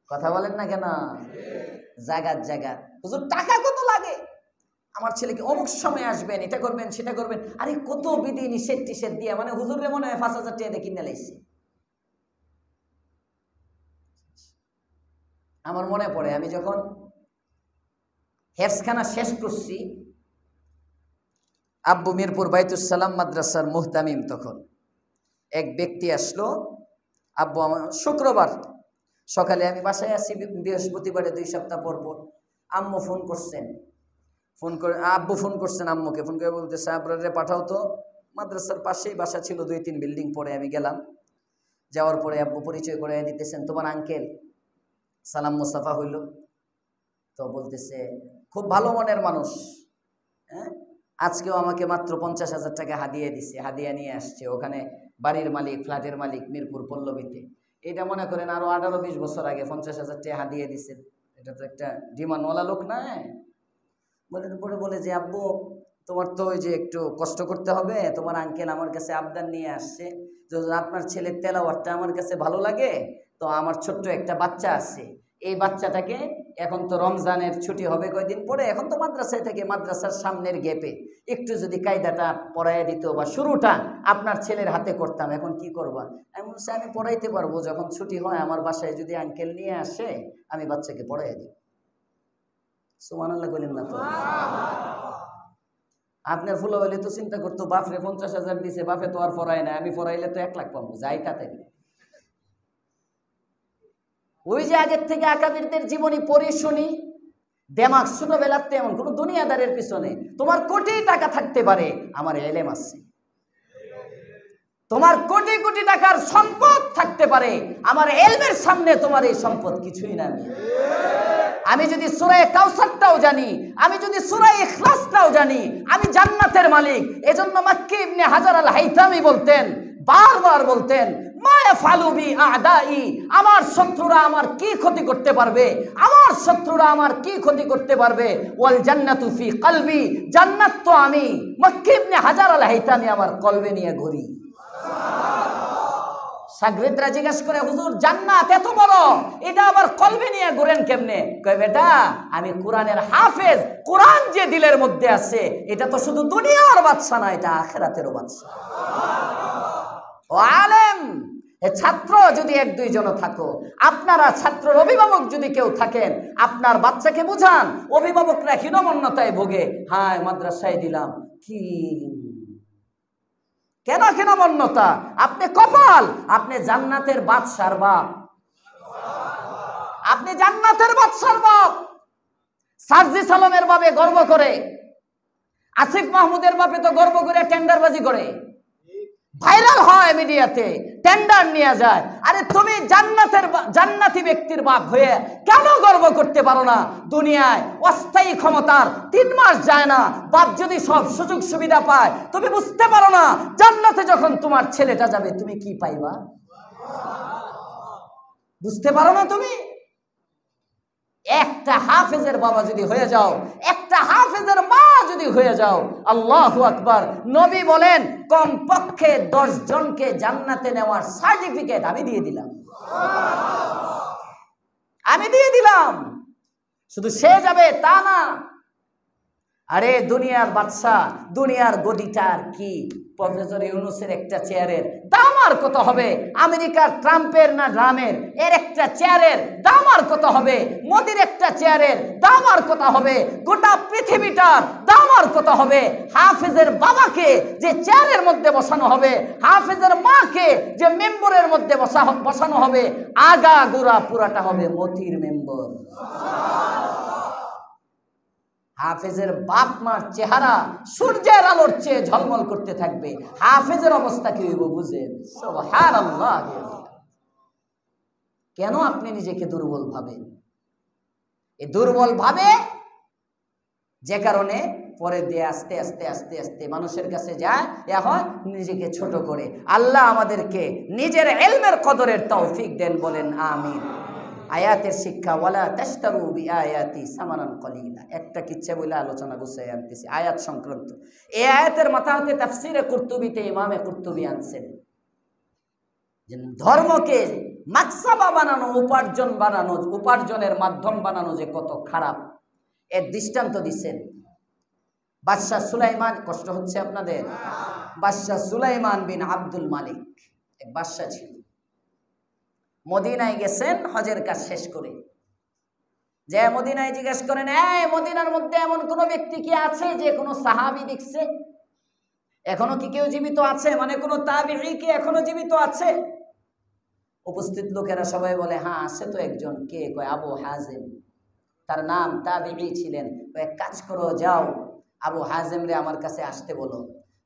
কথা বলেন না কেন? জাগাত জাগাত, হুজুর টাকা কত লাগে? আমার ছেলেকে অমুক সময় আসবেন, এটা করবেন সেটা করবেন, আরে কত বিধি নিষেধ টিষেধ দিয়ে, মানে হুজুরের মনে হয় 5,000 টাকা কিনে লাইছে। আমার মনে পড়ে আমি যখন হেফজখানা শেষ করছি, আব্বু মিরপুর বাইতুস-সালাম মাদ্রাসার মুহতামিম, তখন এক ব্যক্তি আসলো। আব্বু আমার শুক্রবার সকালে, আমি বাসায় আসি বৃহস্পতিবারে 2 সপ্তাহ পর পর। আম্মু ফোন করছেন, আব্বু ফোন করছেন আম্মুকে, ফোন করে বলতেছে, আব্রারে পাঠাও তো। মাদ্রাসার পাশেই বাসা ছিল, 2-3 বিল্ডিং পরে আমি গেলাম। যাওয়ার পরে আব্বু পরিচয় করে দিতেছেন, তোমার আঙ্কেল। সালাম মুস্তাফা হইল। তো বলতেছে, খুব ভালো মনের মানুষ, হ্যাঁ, আজকেও আমাকে মাত্র 50,000 টাকা হাদিয়া দিছে, হাদিয়া নিয়ে আসছে। ওখানে বাড়ির মালিক, ফ্ল্যাটের মালিক মিরপুর পল্লবীতে। এটা মনে করেন আরো 18-20 বছর আগে 50,000 টাকা হাদিয়া দিছে। এটা তো একটা ডিমান্ডওয়ালা লোক না? পরে বলে যে, আব্বু তোমার তো ওই যে একটু কষ্ট করতে হবে, তোমার আঙ্কেল আমার কাছে আবদার নিয়ে আসছে, যদি আপনার ছেলের তেলাওয়াতটা আমার কাছে ভালো লাগে, তো আমার ছোট্ট একটা বাচ্চা আছে, এই বাচ্চাটাকে, এখন তো রমজানের ছুটি হবে কয়দিন পরে, এখন তো মাদ্রাসায় থেকে, মাদ্রাসার সামনের গ্যাপে একটু যদি কায়দাটা পড়াইয়া দিত, বা শুরুটা আপনার ছেলের হাতে করতাম, এখন কি করবা? আমি বলছি, আমি পড়াইতে পারবো, যখন ছুটি হয় আমার বাসায় যদি আঙ্কেল নিয়ে আসে, আমি বাচ্চাকে পড়াইয়া দিই। সুবহানাল্লাহ বলেন না তো? আপনার ফুলা হইলে তো চিন্তা করতো, বাপরে 50,000 দিছে, বাপে তো আর পড়ায় না, আমি পড়াইলে তো 1 লাখ পাবো, যাই তাতে। ওই যে আগের থেকে আকাবিরদের জীবনী পড়ে শুনি, দেমাগ ছোটবেলাতে এমন কোন দুনিয়াদারের পিছনে, তোমার কোটি টাকা থাকতে পারে, আমার ইলম আছে। তোমার কোটি কোটি টাকার সম্পদ থাকতে পারে, আমার ইলমের সামনে তোমার এই সম্পদ কিছুই না। আমি যদি সূরা কাউসারটাও জানি, আমি যদি সূরা ইখলাসটাও জানি, আমি জান্নাতের মালিক। এজন্য মাক্কি ইবনে হাজার আল হাইতামি বলতেন, বারবার বলতেন, মা ইয়াফআলু বি আ'দাই, আমার শত্রুরা আমার কি ক্ষতি করতে পারবে, আমার শত্রুরা আমার কি ক্ষতি করতে পারবে, ওয়াল জান্নাতু ফি কলবি, জান্নাত তো আমি মাক্কি ইবনে হাজার আল হাইতামি আমার কলবে নিয়ে ঘুরি। সাগরেদরা জিজ্ঞাসা করে, হুজুর জান্নাত এত বড়, এটা আবার কলবে নিয়ে ঘুরেন কেমনে? কয়, বেটা আমি কোরআনের হাফেজ, কোরআন যে দিলের মধ্যে আছে, এটা তো শুধু দুনিয়ার বাদশা না, এটা আখিরাতেরও বাদশা। ও আলেম, ছাত্র যদি 1-2 জন থাকো, আপনারা ছাত্রের অভিভাবক যদি কেউ থাকেন, আপনার বাচ্চাকে বুঝান। অভিভাবকরা হীনমন্যতায় ভোগে, হায় মাদ্রাসায় দিলাম, কি কেন হীনমন্যতা? আপনি কপাল, আপনি জান্নাতের বাদশার বাপ, আপনি জান্নাতের বাদশার বাপ। সার্জিস আলমের বাপে গর্ব করে, আসিফ মাহমুদের বাপে তো গর্ব করে টেন্ডারবাজি করে, ভাইরাল হয় মিডিয়াতে, টেন্ডার নিয়ে যায়। আরে তুমি জান্নাতি ব্যক্তির বাপ হয়ে কেন গর্ব করতে পারো না? দুনিয়ায় অস্থায়ী ক্ষমতার 3 মাস যায় না, বাপ যদি সব সুযোগ সুবিধা পায়, তুমি বুঝতে পারো না জান্নাতে যখন তোমার ছেলেটা যাবে তুমি কি পাইবা? বুঝতে পারো না তুমি? একটা হাফেজের বাবা যদি হয়ে যাও, একটা হাফেজের মা যদি হয়ে যাও, আল্লাহু আকবার, নবী বলেন কমপক্ষে 10 জনকে জান্নাতে নেওয়ার সার্টিফিকেট আমি দিয়ে দিলাম, আমি দিয়ে দিলাম। শুধু সে যাবে তা না, আরে দুনিয়ার বাদশা, দুনিয়ার গদিটার কি? প্রফেসর ইউনূসের একটা চেয়ারের দাম আর কত হবে? আমেরিকার ট্রাম্পের না ড্রামের এর একটা চেয়ারের দাম আর কত হবে? মোদির একটা চেয়ারের দাম আর কত হবে? গোটা পৃথিবীটার দাম আর কত হবে? হাফেজের বাবাকে যে চেয়ারের মধ্যে বসানো হবে, হাফেজের মাকে যে মেম্বরের মধ্যে বসানো হবে, আগা গোড়া পুরাটা হবে মতির মেম্বর। হাফেজের বাপ মার চেহারা সূর্যের আলোর চেয়ে ঝলমল করতে থাকবে, হাফেজের অবস্থা কি হইব বুঝেন? সুবহানাল্লাহ। কেন আপনি নিজেকে দুর্বল ভাবেন? এই দুর্বল ভাবে যে কারণে পরে দিয়ে আস্তে আস্তে আস্তে আস্তে মানুষের কাছে যায়, এখন নিজেকে ছোট করে। আল্লাহ আমাদেরকে নিজের ইলমের কদরের তৌফিক দেন, বলেন আমিন। আয়াতের শিক্ষা, ওয়ালা তাশতারু বিআয়াতি সামানান কলিলা। একটা কিচ্ছা বলে আলোচনা গুছিয়ে আনতেছি আয়াত সংক্রান্ত। এই আয়াতের মাথা হতে তাফসিরে কুরতুবিতে ইমামে কুরতুবি আনছেন যে ধর্মকে মাকসাবা বানানো, উপার্জন বানানো, উপার্জনের মাধ্যম বানানো যে কত খারাপ, এর দৃষ্টান্ত দিচ্ছেন বাদশাহ সুলাইমান। কষ্ট হচ্ছে আপনাদের? বাদশাহ সুলাইমান বিন আব্দুল মালিক এক বাদশাহ ছিল। মদিনায় গেছেন হজের কাজ শেষ করে, যে মদিনায় জিজ্ঞেস করেন, এই মদিনার মধ্যে এমন কোন ব্যক্তি কি আছে যে কোনো সাহাবী দেখছে? এখনো কি কেউ জীবিত আছে? মানে কোন তাবিঈ কি এখনো জীবিত আছে? উপস্থিত লোকেরা সবাই বলে, হ্যাঁ আছে তো একজন। কে? কয় আবু হাজিম, তার নাম, তাবিঈ ছিলেন। এক কাজ করো, যাও আবু হাজিম রে আমার কাছে আসতে বলো।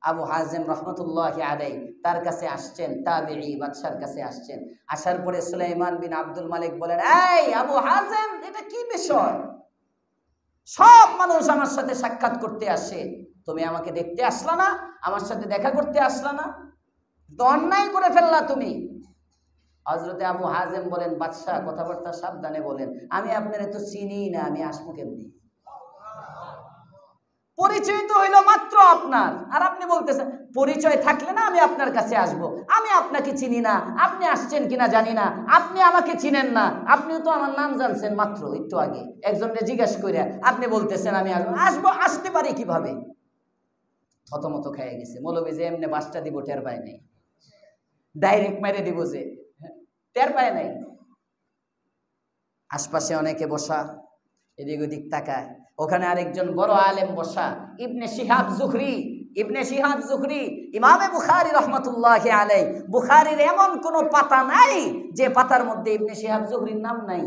আবু হাজিম রহমতুল্লাহি আলাইহি তার কাছে আসছেন, তাবিঈ বাদশার কাছে আসছেন। আসার পরে সুলাইমান বিন আব্দুল মালিক বলেন, এই আবু হাজিম, এটা কি বিষয়? সব মানুষ আমার সাথে সাক্ষাৎ করতে আসে, তুমি আমাকে দেখতে আসলা না, আমার সাথে দেখা করতে আসলা না, তো অন্যায় করে ফেললা তুমি। হযরতে আবু হাজিম বলেন, বাদশাহ কথাবার্তা সাবধানে বলেন, আমি আপনার এত চিনি না, আমি আসবো কেমনি? পরিচয় তো হইল মাত্র আপনার, আর আপনি বলতেছেন পরিচয় থাকলে না আমি আপনার কাছে আসব। আমি আপনাকে চিনি না, আপনি আসছেন কিনা জানি না, আপনি আমাকে চিনেন না, আপনিও তো আমার নাম জানছেন মাত্র একটু আগে একজনকে জিজ্ঞেস করে, আপনি বলতেছেন আমি আসবো। আসতে পারি কিভাবে? থতমত খেয়ে গেছে। মৌলবী যে এমনি বাসটা দিব টের পায় নাই, ডাইরেক্ট মেরে দিব যে টের পায় নাই। আশপাশে অনেকে বসা, এদিক ওদিক তাকায়, ওখানে আরেকজন বড় আলেম বসা, ইবনে শিহাব জুহরি। ইবনে শিহাব জুহরি ইমামে বুখারী রাহমাতুল্লাহি আলাইহি, বুখারীর এমন কোন পাতা নাই যে পাতার মধ্যে ইবনে শিহাব জুহরির নাম নাই।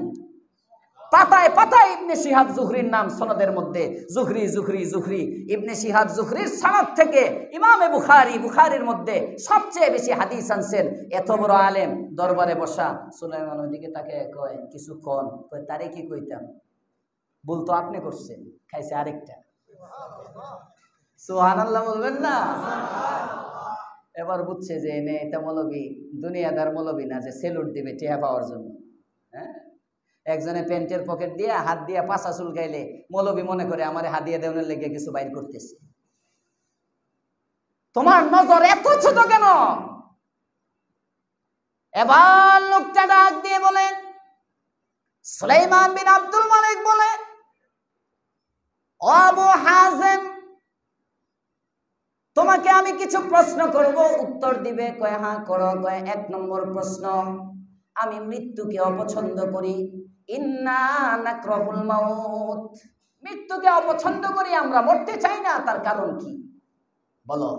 পাতায় পাতায় ইবনে শিহাব জুহরির নাম সনদের মধ্যে, জুহরি জুহরি জুহরি। ইবনে শিহাব জুহরির সনদ থেকে ইমামে বুখারী, বুখারীর মধ্যে সবচেয়ে বেশি হাদিস আনছেন। এত বড় আলেম দরবারে বসা। সুলাইমান ওইদিকে তাকে কয়, কিছু কন। কয়, তারে কি কইতাম, বলতো আপনি করছেন, খাইছে আরেকটা। সুবহানাল্লাহ বলবেন না? এবার বুঝছে যে এনে এটা মৌলবী, দুনিয়াদার মৌলবী না যে সেলুট দিবে টিয়া পাওয়ার জন্য। হ্যাঁ, একজনে প্যান্টের পকেট দিয়ে হাত দিয়ে পাছা চুলকাইলে মৌলবী মনে করে আমারে হাদিয়া দেওয়ার লেগে কিছু বাইর করতেছে। তোমার নজর এত ছোট কেন? এবার লোকটা ডাক দিয়ে বলে, সুলাইমান বিন আব্দুল মালিক বলে, ও আবু হাজিম, তোমাকে আমি কিছু প্রশ্ন করব, উত্তর দিবে। কয়, হ্যাঁ করো। কয়, 1 নম্বর প্রশ্ন, আমি মৃত্যুকে অপছন্দ করি। ইন্না নাকরাহুল মাউত, মৃত্যুকে অপছন্দ করি আমরা, মরতে চাই না। তার কারণ কি বলো?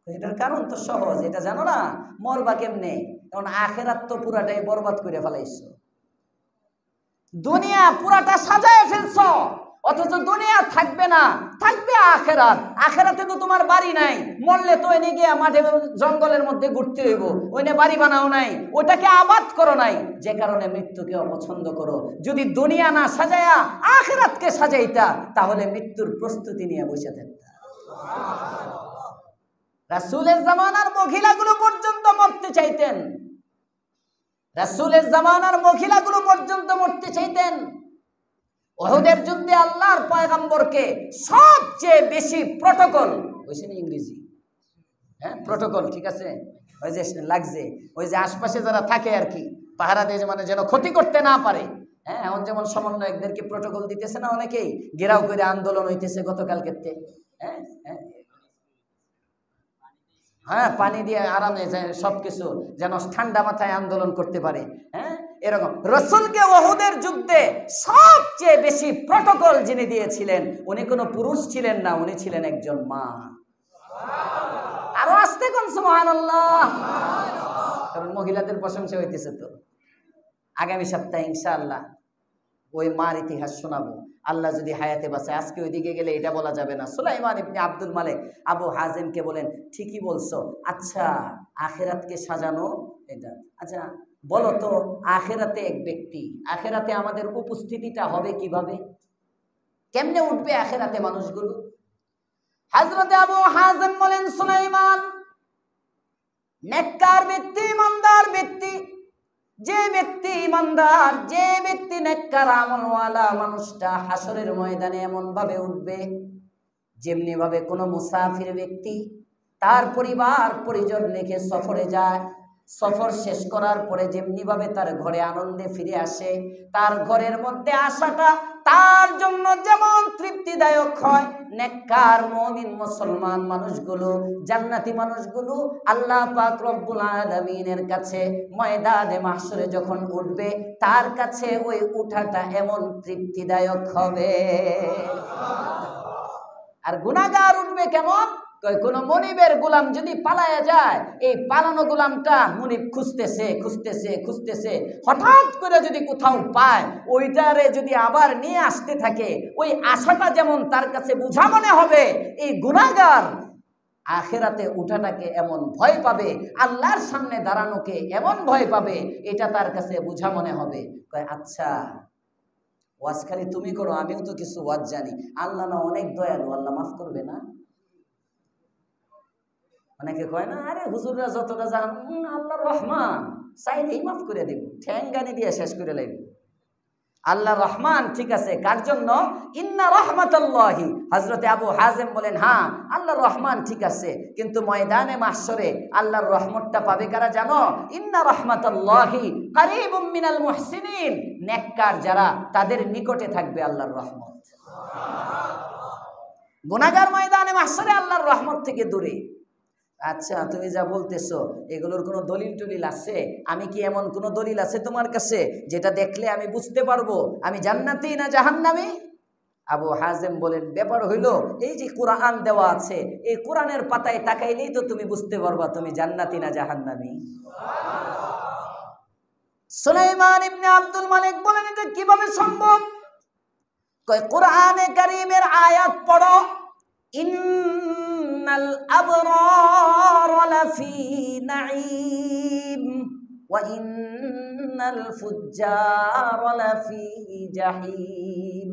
এটার কারণ তো সহজ, এটা জানো না? মরবা কেমনে? কারণ আখিরাত তো পুরাটাই বরবাদ করে ফেলাইছো, দুনিয়া পুরাটা সাজায় ফেলছো, অথচ দুনিয়া থাকবে না, থাকবে আখিরাত। আখিরাতে তো তোমার বাড়ি নাই, মরলে তো এনে গিয়ে মাঠে জঙ্গলের মধ্যে ঘুরতে হইব, ওইনে বাড়ি বানাও নাই, ওটাকে আবাদ করো নাই, যে কারণে মৃত্যুকে অপছন্দ করো। যদি দুনিয়া না সাজায়া আখিরাতকে সাজাইতা, তাহলে মৃত্যুর প্রস্তুতি নিয়ে বসে থাকতা। রাসূলের জামানার মহিলাগুলো পর্যন্ত মরতে চাইতেন, রাসূলের জামানার মহিলাগুলো পর্যন্ত মরতে চাইতেন। উহুদের যুদ্ধে আল্লাহর পয়গম্বরকে সবচেয়ে বেশি প্রটোকল, বুঝছেন ইংরেজি? হ্যাঁ, প্রটোকল, ঠিক আছে, ওই যে লাগছে, ওই যে আশপাশে যারা থাকে আর কি, পাহারা দিয়ে, মানে যেন ক্ষতি করতে না পারে। হ্যাঁ, এখন যেমন সমন্বয়কদেরকে প্রটোকল দিতেছে না অনেকেই, ঘেরাও করে আন্দোলন হইতেছে গতকাল ক্ষেত্রে। হ্যাঁ হ্যাঁ হ্যাঁ, পানি দিয়ে আরামে সবকিছু যেন ঠান্ডা মাথায় আন্দোলন করতে পারে। হ্যাঁ, এরকম রাসূলকে উহুদের যুদ্ধে সবচেয়ে বেশি প্রটোকল যিনি দিয়েছিলেন, উনি কোনো পুরুষ ছিলেন না, উনি ছিলেন একজন মা। আরো আসতে কোন সুবহানাল্লাহ। কারণ মহিলাদের প্রশংসা হইতেছে তো। আগামী সপ্তাহে ইনশাআল্লাহ ওই মার ইতিহাস শোনাবো, আল্লাহ যদি হায়াতে বাঁচায়। আজকে ওইদিকে গেলে এটা বলা যাবে না। সুলাইমান ইবনে আব্দুল মালিক আবু হাজিমকে বলেন, ঠিকই বলছো, আচ্ছা আখিরাতকে সাজানো এটা, আচ্ছা বলো তো, আখিরাতে এক ব্যক্তি, আখিরাতে আমাদের উপস্থিতিটা হবে কিভাবে? কেমনে উঠবে আখিরাতে মানুষগুলো? হযরত আবু হাযিম বলেন, সুলাইমান নেককার ব্যক্তি, ইমানদার ব্যক্তি, যে ব্যক্তি ইমানদার, যে ব্যক্তি নেককার আমলওয়ালা মানুষটা হাসরের ময়দানে এমন ভাবে উঠবে যেমনি ভাবে কোনো মুসাফির ব্যক্তি তার পরিবার পরিজন রেখে সফরে যায়, সফর শেষ করার পরে যেমনি ভাবে তার ঘরে আনন্দে ফিরে আসে, তার ঘরের মধ্যে আসাটা তার জন্য যেমন তৃপ্তিদায়ক হয়, নেককার মুমিন মুসলমান মানুষগুলো, জান্নাতি মানুষগুলো আল্লাহ পাক রব্বুল আলামিনের কাছে ময়দানে মাহশরে যখন উঠবে, তার কাছে ওই উঠাটা এমন তৃপ্তিদায়ক হবে। আর গুনাহগার উঠবে কেমন? কোন মনিবের গোলাম যদি পালায়া যায়, এই পালানো গোলামটা মনিব খুঁজতেছে খুঁজতেছে খুঁজতেছে, হঠাৎ করে যদি কোথাও পায়, ওইটারে যদি আবার নিয়ে আসতে থাকে, ওই আশাটা যেমন তার কাছে বোঝা মনে হবে, এই গুনাহগার আখিরাতে উঠাটাকে এমন ভয় পাবে, আল্লাহর সামনে দাঁড়ানোকে এমন ভয় পাবে, এটা তার কাছে বোঝা মনে হবে। কয় আচ্ছা ওয়াজ খালি তুমি করো, আমিও তো কিছু ওয়াজ জানি, আল্লাহ না অনেক দয়ালু, আল্লাহ মাফ করবে না? অনেকে কয় না, আরে হুজুররা যতটা জান, আল্লাহ রহমান, চাইলেই মাফ করে দেব, ঠ্যাঙ্গানি দিয়ে শেষ করে লাগবে। আল্লাহ রহমান, ঠিক আছে, কার জন্য? ইন্না রহমাতাল্লাহি। হযরতে আবু হাযিম বলেন, হ্যাঁ আল্লাহ রহমান ঠিক আছে, কিন্তু ময়দানে মাহশরে আল্লাহর রহমতটা পাবে কারা জানো? ইন্না রহমাতাল্লাহি কারীবুম মিনাল মুহসিনিন। নেককার যারা, তাদের নিকটে থাকবে আল্লাহর রহমত। গুনাহগার ময়দানে মাহশরে আল্লাহর রহমত থেকে দূরে। আচ্ছা তুমি যা বলতেছো এগুলোর কোনো দলিল টলিল আছে? আমি কি এমন কোনো দলিল আছে তোমার কাছে যেটা দেখলে আমি বুঝতে পারবো আমি জান্নাতি না জাহান্নামী? আবু হাযিম বলেন, ব্যাপার হইল এই যে কোরআন দেওয়া আছে, এই কোরআনের পাতায় তাকাইলেই তো তুমি বুঝতে পারবা তুমি জান্নাতি না জাহান্নামী। সুলাইমান ইবনে আব্দুল মালিক বলেন, এটা কিভাবে সম্ভব? কয় কোরআনে কারীমের আয়াত পড়ো, ইন্নাল আবরার লাফি নাঈম ওয়া ইন্নাল ফুজ্জার লাফি জাহিম।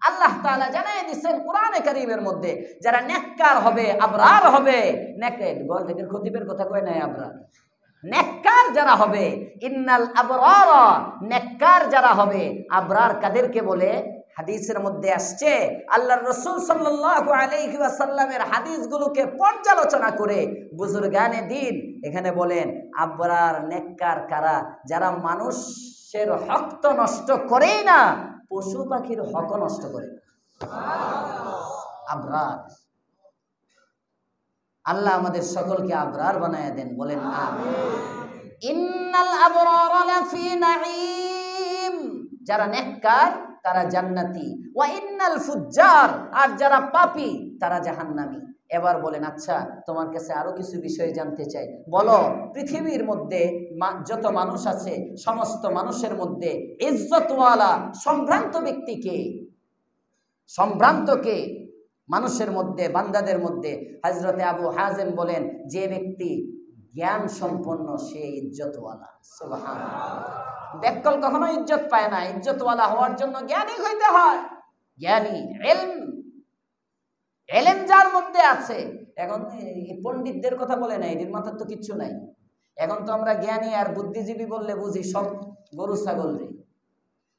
আল্লাহ তাআলা জানাই দিয়েছেন কোরআনে কারীমের মধ্যে, যারা নেককার হবে, আবরার হবে, নেকের গল থেকে খতিবের কথা কয় নাই, আবরার নেককার যারা হবে, ইন্নাল আবরার, নেককার যারা হবে। আবরার কাদেরকে বলে? হাদিসের মধ্যে আসছে, আল্লাহর রাসূল সাল্লাল্লাহু আলাইহি ওয়াসাল্লামের হাদিসগুলোকে পর্যালোচনা করে বুজুর্গানে দ্বীন এখানে বলেন, আবরার নেককার কারা? যারা মানুষের হক তো নষ্ট করেই না, পশু পাখির হক নষ্ট করে না। আবরার। আল্লাহ আমাদের সকলকে আবরার বানায় দেন, বলেন আমিন। ইন্নাল আবরার লাফি নাঈম, যারা নেককার তারা জান্নাতি, ওয়া ইন্নাল ফুজ্জার, আর যারা পাপী তারা জাহান্নামী। এবার বলেন, আচ্ছা তোমার কাছে আরো কিছু বিষয় জানতে চাই, বলো পৃথিবীর মধ্যে যত মানুষ আছে, সমস্ত মানুষের মধ্যে ইজ্জতওয়ালা সম্ভ্রান্ত ব্যক্তি কে? সম্ভ্রান্ত কে মানুষের মধ্যে, বান্দাদের মধ্যে? হযরতে আবু হাযিম বলেন, যে ব্যক্তি জ্ঞান সম্পন্ন সে ইজ্জতওয়ালা। সুবহানাল্লাহ। ব্যাককল কখনো ইজ্জত পায় না, ইজ্জতওয়ালা হওয়ার জন্য জ্ঞানী হইতে হয়। জ্ঞানী, এলেম যার মধ্যে আছে। এখন পণ্ডিতদের কথা বলে না, এদের মাথার তো কিচ্ছু নাই। এখন তো আমরা জ্ঞানী আর বুদ্ধিজীবী বললে বুঝি সব গরু ছাগল রে,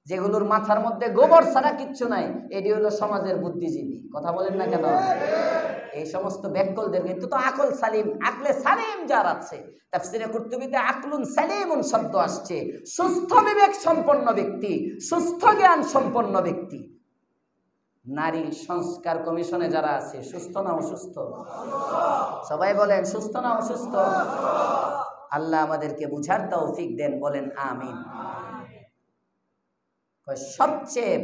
যেগুলোর মাথার মধ্যে গোবর ছাড়া কিচ্ছু নাই, এটি হলো সমাজের বুদ্ধিজীবী। কথা বলেন না কেন? এই সমস্ত ব্যাককলদের কিন্তু তো আকল সালিম, আকলে সালিম যার আছে। তাফসীরে কুরতুবীতে আকলুন সালিমুন শব্দ আসছে, সুস্থ বিবেক সম্পন্ন ব্যক্তি, সুস্থ জ্ঞান সম্পন্ন ব্যক্তি। নারী সংস্কার কমিশনে যারা আছে, সুস্থ না অসুস্থ? সবাই বলেন, সুস্থ না অসুস্থ? আল্লাহ আমাদেরকে বুঝার তৌফিক দেন, বলেন আমিন। সবচেয়ে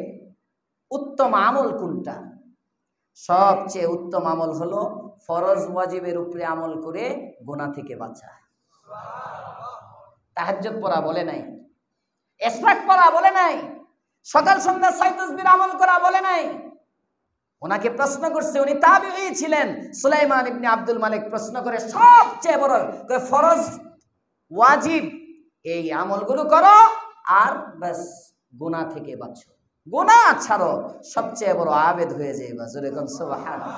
উত্তম আমল কোনটা? সবচেয়ে উত্তম আমল হলো ফরজ ওয়াজিবের উপরে আমল করে গুনাহ থেকে বাঁচা। তাহাজ্জুদ পড়া বলে নাই, ইশরাক পড়া বলে নাই, সকাল সন্ধ্যা 6 তাসবিহ আমল করা বলে নাই। ওনাকে প্রশ্ন করছে, উনি তাবিঈ ছিলেন, সুলাইমান ইবনে আব্দুল মালিক প্রশ্ন করে, সবচেয়ে বড় ফরজ ওয়াজিব এই আমলগুলো করো আর বাস গুনাহ থেকে বাঁচো। গুনাহ ছাড়ো, সবচেয়ে বড় আবেদ হয়ে যাইবা। জোরে কোন সুবহানাল্লাহ।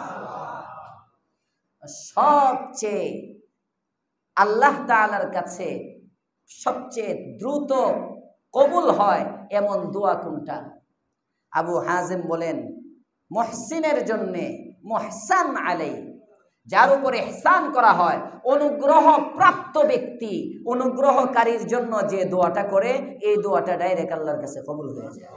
সবচেয়ে আল্লাহ তাআলার কাছে সবচেয়ে দ্রুত কবুল হয় এমন দোয়া কোনটা? আবু হাজিম বলেন, মুহসিনের জন্যে, মুহসান আলাই, যার উপরে ইহসান করা হয়, অনুগ্রহ প্রাপ্ত ব্যক্তি, অনুগ্রহকারীর জন্য যে দোয়াটা করে, এই দোয়াটা ডাইরেক্ট আল্লাহর কাছে কবুল হয়ে যায়।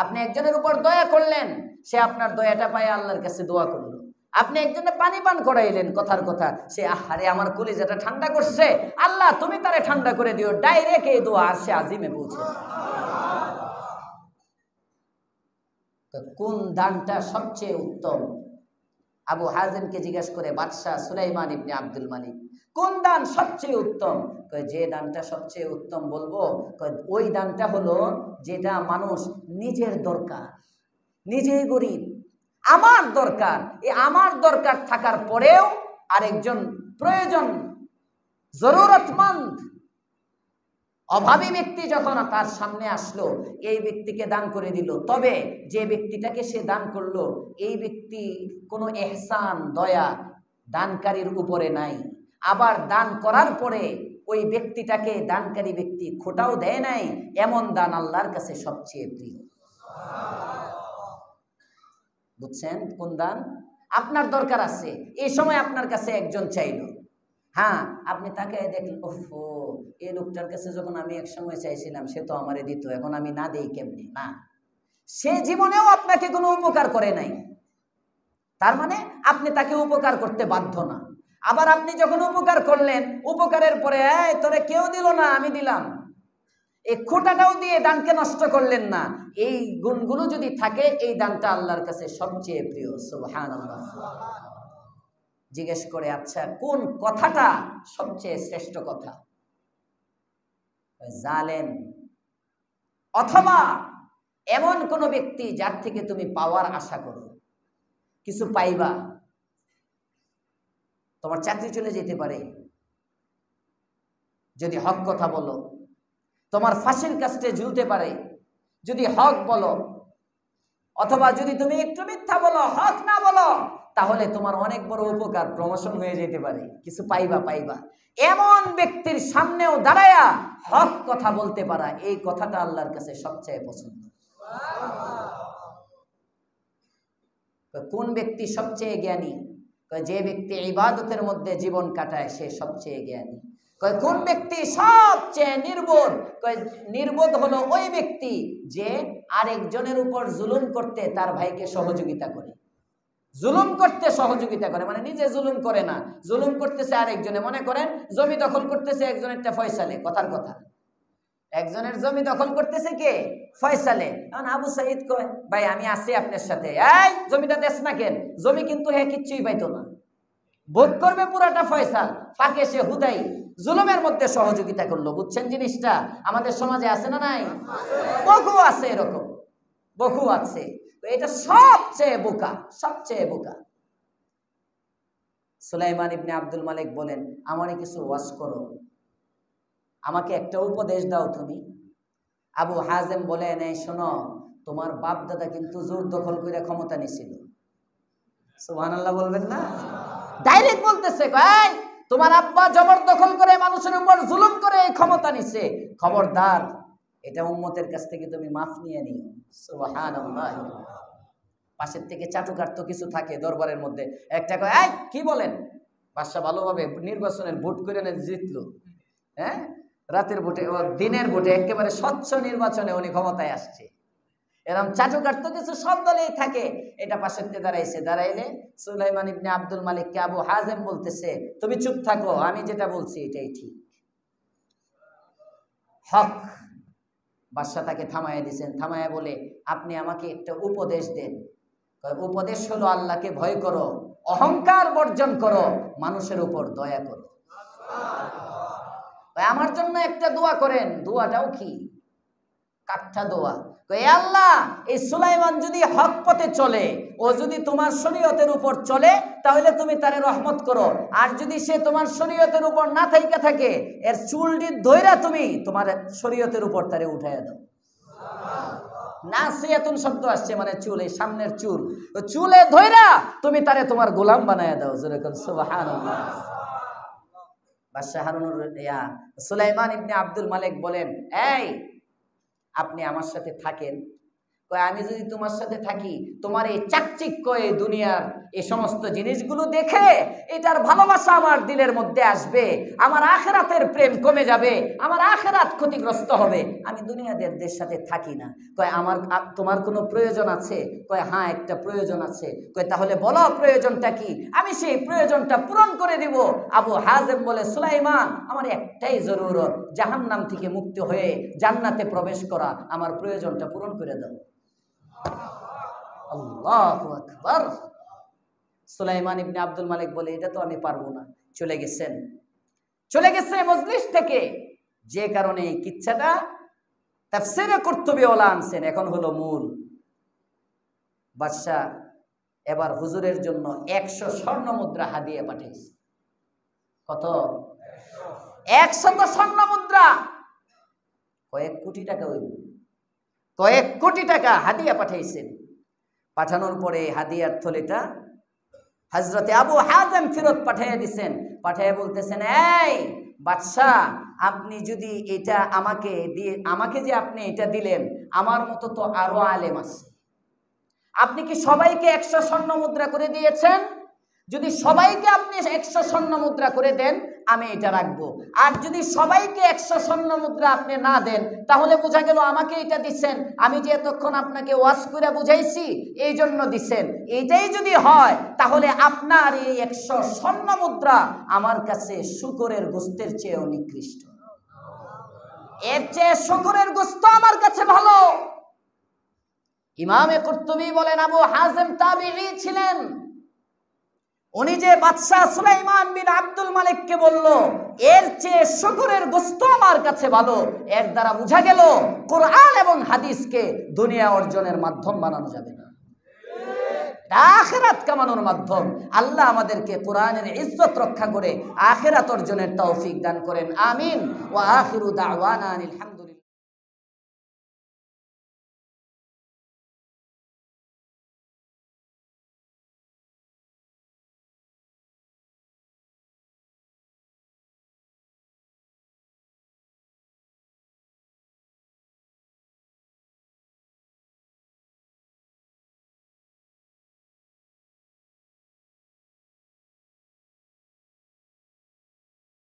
আপনি একজনের উপর দয়া করলেন, সে আপনার দয়াটা পায় আল্লাহর কাছে দোয়া করলো। আপনি একজনের পানি পান করাইলেন, কথার কথা, সে আহারে আমার কলিজাটা ঠান্ডা করছে, আল্লাহ তুমি তারে ঠান্ডা করে দিও, ডাইরেক্ট এই দোয়া আরশে আজিমে পৌঁছে। কোন দানটা সবচেয়ে উত্তম? আবু হাজিমকে জিজ্ঞেস করে বাদশাহ সুলাইমান ইবনে আব্দুল মালিক, কোন দান সবচেয়ে উত্তম? যে দানটা সবচেয়ে উত্তম বলবো, ওই দানটা হলো যেটা মানুষ নিজের দরকার, নিজেই গরিব, আমার দরকার, এই আমার দরকার থাকার পরেও আরেকজন প্রয়োজন, জরুরতমন্দ, অভাবী ব্যক্তি যখন তার সামনে আসলো, এই ব্যক্তিকে দান করে দিল। তবে যে ব্যক্তিটাকে সে দান করলো, এই ব্যক্তি কোনো ইহসান, দয়া দানকারীর উপরে নাই। আবার দান করার পরে ওই ব্যক্তিটাকে দানকারী ব্যক্তি খোটাও দেয় নাই, এমন দান আল্লাহর কাছে সবচেয়ে প্রিয়। বুঝছেন কোন দান? আপনার দরকার আছে, এই সময় আপনার কাছে একজন চাইলো, হ্যাঁ, আপনি তাকে দেখলেন, ওফো, এই লোকটার কাছে যখন আমি এক সময় চাইছিলাম সে তো আমারে দিত, এখন আমি না দেই কেমনি? না, সে জীবনেও আপনাকে কোনো উপকার করে নাই, তার মানে আপনি তাকে উপকার করতে বাধ্য না। আবার আপনি যখন উপকার করলেন, উপকারের পরে তোরে কেউ দিল না, আমি দিলাম, এই খোটাটাও দিয়ে দানকে নষ্ট করলেন না, এই গুণগুলো যদি থাকে, এই দানটা আল্লাহর কাছে সবচেয়ে প্রিয়। সুবহানাল্লাহ। জিজ্ঞেস করে, আচ্ছা কোন কথাটা সবচেয়ে শ্রেষ্ঠ কথা? জালেম অথবা এমন কোন ব্যক্তি যার থেকে তুমি পাওয়ার আশা করো, কিছু পাইবা, তোমার চাকরি চলে যেতে পারে যদি হক কথা বলো, তোমার ফাঁসির কাস্টে ঝুলতে পারে যদি হক বলো, অথবা যদি তুমি একটু মিথ্যা বলো, হক না বলো, তাহলে তোমার অনেক বড় উপকার, প্রমোশন হয়ে যেতে পারে, কিছু পাইবা। এমন ব্যক্তির সামনেও দাঁড়ায়া হক কথা বলতে পারা, এই কথাটা আল্লাহর কাছে সবচেয়ে পছন্দ। কোন ব্যক্তি সবচেয়ে জ্ঞানী? যে ব্যক্তি ইবাদতের মধ্যে জীবন কাটায় সে সবচেয়ে জ্ঞানী। কোন ব্যক্তি সবচেয়ে নির্বোধ? নির্বোধ হলো ওই ব্যক্তি যে আরেকজনের উপর জুলুম করতে তার ভাইকে সহযোগিতা করে, জুলুম করতে সহযোগিতা করে, মানে নিজে জুলুম করে না, জুলুম করতেছে আরেকজনে। মনে করেন জমি দখল করতেছে একজনেরটা ফয়সালে, কথার কথা, একজনের জমি দখল করতেছে কে? ফয়সালে। এখন আবু সাইদ কয়, ভাই আমি আছি আপনার সাথে, এই জমিটা দেশ না কেন? জমি কিন্তু হ্যাঁ কিচ্ছুই পাইতো না, ভোট করবে পুরাটা ফয়সাল, ফাঁকে সে হুদাই জুলুমের মধ্যে সহযোগিতা করলো। বুঝছেন জিনিসটা? আমাদের সমাজে আছে না নাই? বহু আছে, এরকম বহু আছে। এটা সবচেয়ে বোকা, সবচেয়ে বোকা। সুলাইমান ইবনে আব্দুল মালিক বলেন, আমারে কিছু ওয়াজ করো, আমাকে একটা উপদেশ দাও তুমি। আবু হাজেম বলেন, এই শোনো, তোমার বাপ দাদা কিন্তু জোর দখল করে ক্ষমতা নিছিল। সুবহানাল্লাহ বলবেন না? ডাইরেক্ট বলতেছে, ভাই তোমার আব্বা জবরদখল করে মানুষের উপর জুলুম করে এই ক্ষমতা নিছে, খবরদার এটা উম্মতের কাছ থেকে তুমি মাফ নিয়ে নিও। সুবহানাল্লাহ। পাশের থেকে চাটুকার তো কিছু থাকে দরবারের মধ্যে, একটা কয়, এই কি বলেন? বাদশা ভালোভাবে নির্বাচনের ভোট করে জিতলো, হ্যাঁ, রাতের ভোটে, দিনের ভোটে, একেবারে স্বচ্ছ নির্বাচনে উনি ক্ষমতায় আসছে। এরকম চাটুকার তো কিছু সব দলেই থাকে। এটা পাশের থেকে দাঁড়াইলে সুলাইমান ইবনে আব্দুল মালিককে আবু হাজেম বলতেছে, তুমি চুপ থাকো, আমি যেটা বলছি এটাই ঠিক, হক। বাদশা তাকে থামাইয়া দিয়েছেন, থামাইয়া বলে, আপনি আমাকে একটা উপদেশ দেন। উপদেশ হলো আল্লাহকে ভয় করো, অহংকার বর্জন করো, মানুষের উপর দয়া করো। আমার জন্য একটা দোয়া করেন। দোয়াটাও কি? কাঠা দোয়া। আল্লাহ, এই সুলাইমান যদি হক পথে চলে, ও যদি তোমার শরীয়তের উপর চলে, তাহলে তুমি তারে রহমত করো। আর যদি সে তোমার শরীয়তের উপর না থাইকা থাকে, এর চুলটি ধইরা তুমি তোমার শরীয়তের উপর তারে উঠাইয়া দাও। নাসিয়াতুন শব্দ আসছে মানে চুল, এই সামনের চুল, তো চুলে ধইরা তুমি তারে তোমার গোলাম বানায়া দাও। যেরকম সুবহানাল্লাহ। বাদশাহ হারুনুর সুলাইমান ইবনে আব্দুল মালিক বলেন, এই আপনি আমার সাথে থাকেন। কয় আমি যদি তোমার সাথে থাকি, তোমার এই চাকচিক্য এই দুনিয়ার এই সমস্ত জিনিসগুলো দেখে এটার ভালোবাসা আমার দিলের মধ্যে আসবে, আমার আখিরাতের প্রেম কমে যাবে, আমার আখিরাত ক্ষতিগ্রস্ত হবে। আমি দুনিয়াদের সাথে থাকি না। কয় আমার তোমার কোনো প্রয়োজন আছে? কয় হ্যাঁ একটা প্রয়োজন আছে। কয় তাহলে বলো প্রয়োজনটা কি, আমি সেই প্রয়োজনটা পূরণ করে দিব। আবু হাজেম বলে, সুলাইমান আমার একটাই জরুরত, জাহান্নাম থেকে মুক্ত হয়ে জান্নাতে প্রবেশ করা, আমার প্রয়োজনটা পূরণ করে দাও। আল্লাহু আকবার। সুলাইমান ইবনে আব্দুল মালিক বলে, এটা তো আমি পারবো না। চলে গেছে মজলিস থেকে। যে কারণে এই কিচ্ছাটা তাফসীরে কুরতুবী ওয়ালা আনছেন। এখন হলো মূল। বাদশাহ এবার হুজুরের জন্য 100 স্বর্ণ মুদ্রা হাদিয়া পাঠিয়েছে। কত? 100 স্বর্ণ মুদ্রা, কয়েক কোটি টাকা হইল। কয়েক কোটি টাকা হাদিয়া পাঠাইছেন। পাঠানোর পরে হাদিয়ার থলিটা হযরতে আবু হাজেম ফেরত পাঠিয়ে দিয়েছেন। পাঠিয়ে বলতেছেন, এই বাদশাহ আপনি যদি এটা আমাকে যে আপনি এটা দিলেন, আমার মতো তো আরো আলেম আছে। আপনি কি সবাইকে 100 স্বর্ণ মুদ্রা করে দিয়েছেন? যদি সবাইকে আপনি 100 স্বর্ণ মুদ্রা করে দেন, আমি এটা রাখবো। আর যদি সবাইকে 100 স্বর্ণ মুদ্রা আপনি না দেন, তাহলে বোঝা গেল আমাকে এটা দিচ্ছেন, আমি যে এতক্ষণ আপনাকে ওয়াজ করে বুঝাইছি এই জন্য দিচ্ছেন। এইটাই যদি হয়, তাহলে আপনার এই 100 স্বর্ণ মুদ্রা আমার কাছে শূকরের গোশতের চেয়েও নিকৃষ্ট। এর চেয়ে শূকরের গোশত আমার কাছে ভালো। ইমামে কুরতুবী বলেন, আবু হাজেম তাবিঈ ছিলেন। উনি যে বাদশাহ সুলাইমান বিন আব্দুল মালিককে বলল, এর চেয়ে শূকরের গোশত আমার কাছে ভালো, এর দ্বারা বোঝা গেল কোরআন এবং হাদিসকে দুনিয়া অর্জনের মাধ্যম বানানো যাবে না, আখিরাত কামানোর মাধ্যম। আল্লাহ আমাদেরকে কোরআনের ইজ্জত রক্ষা করে আখিরাত অর্জনের তৌফিক দান করেন। আমিন। ওয়া আখিরু দাওয়ানা আলহামদুলিল্লাহ।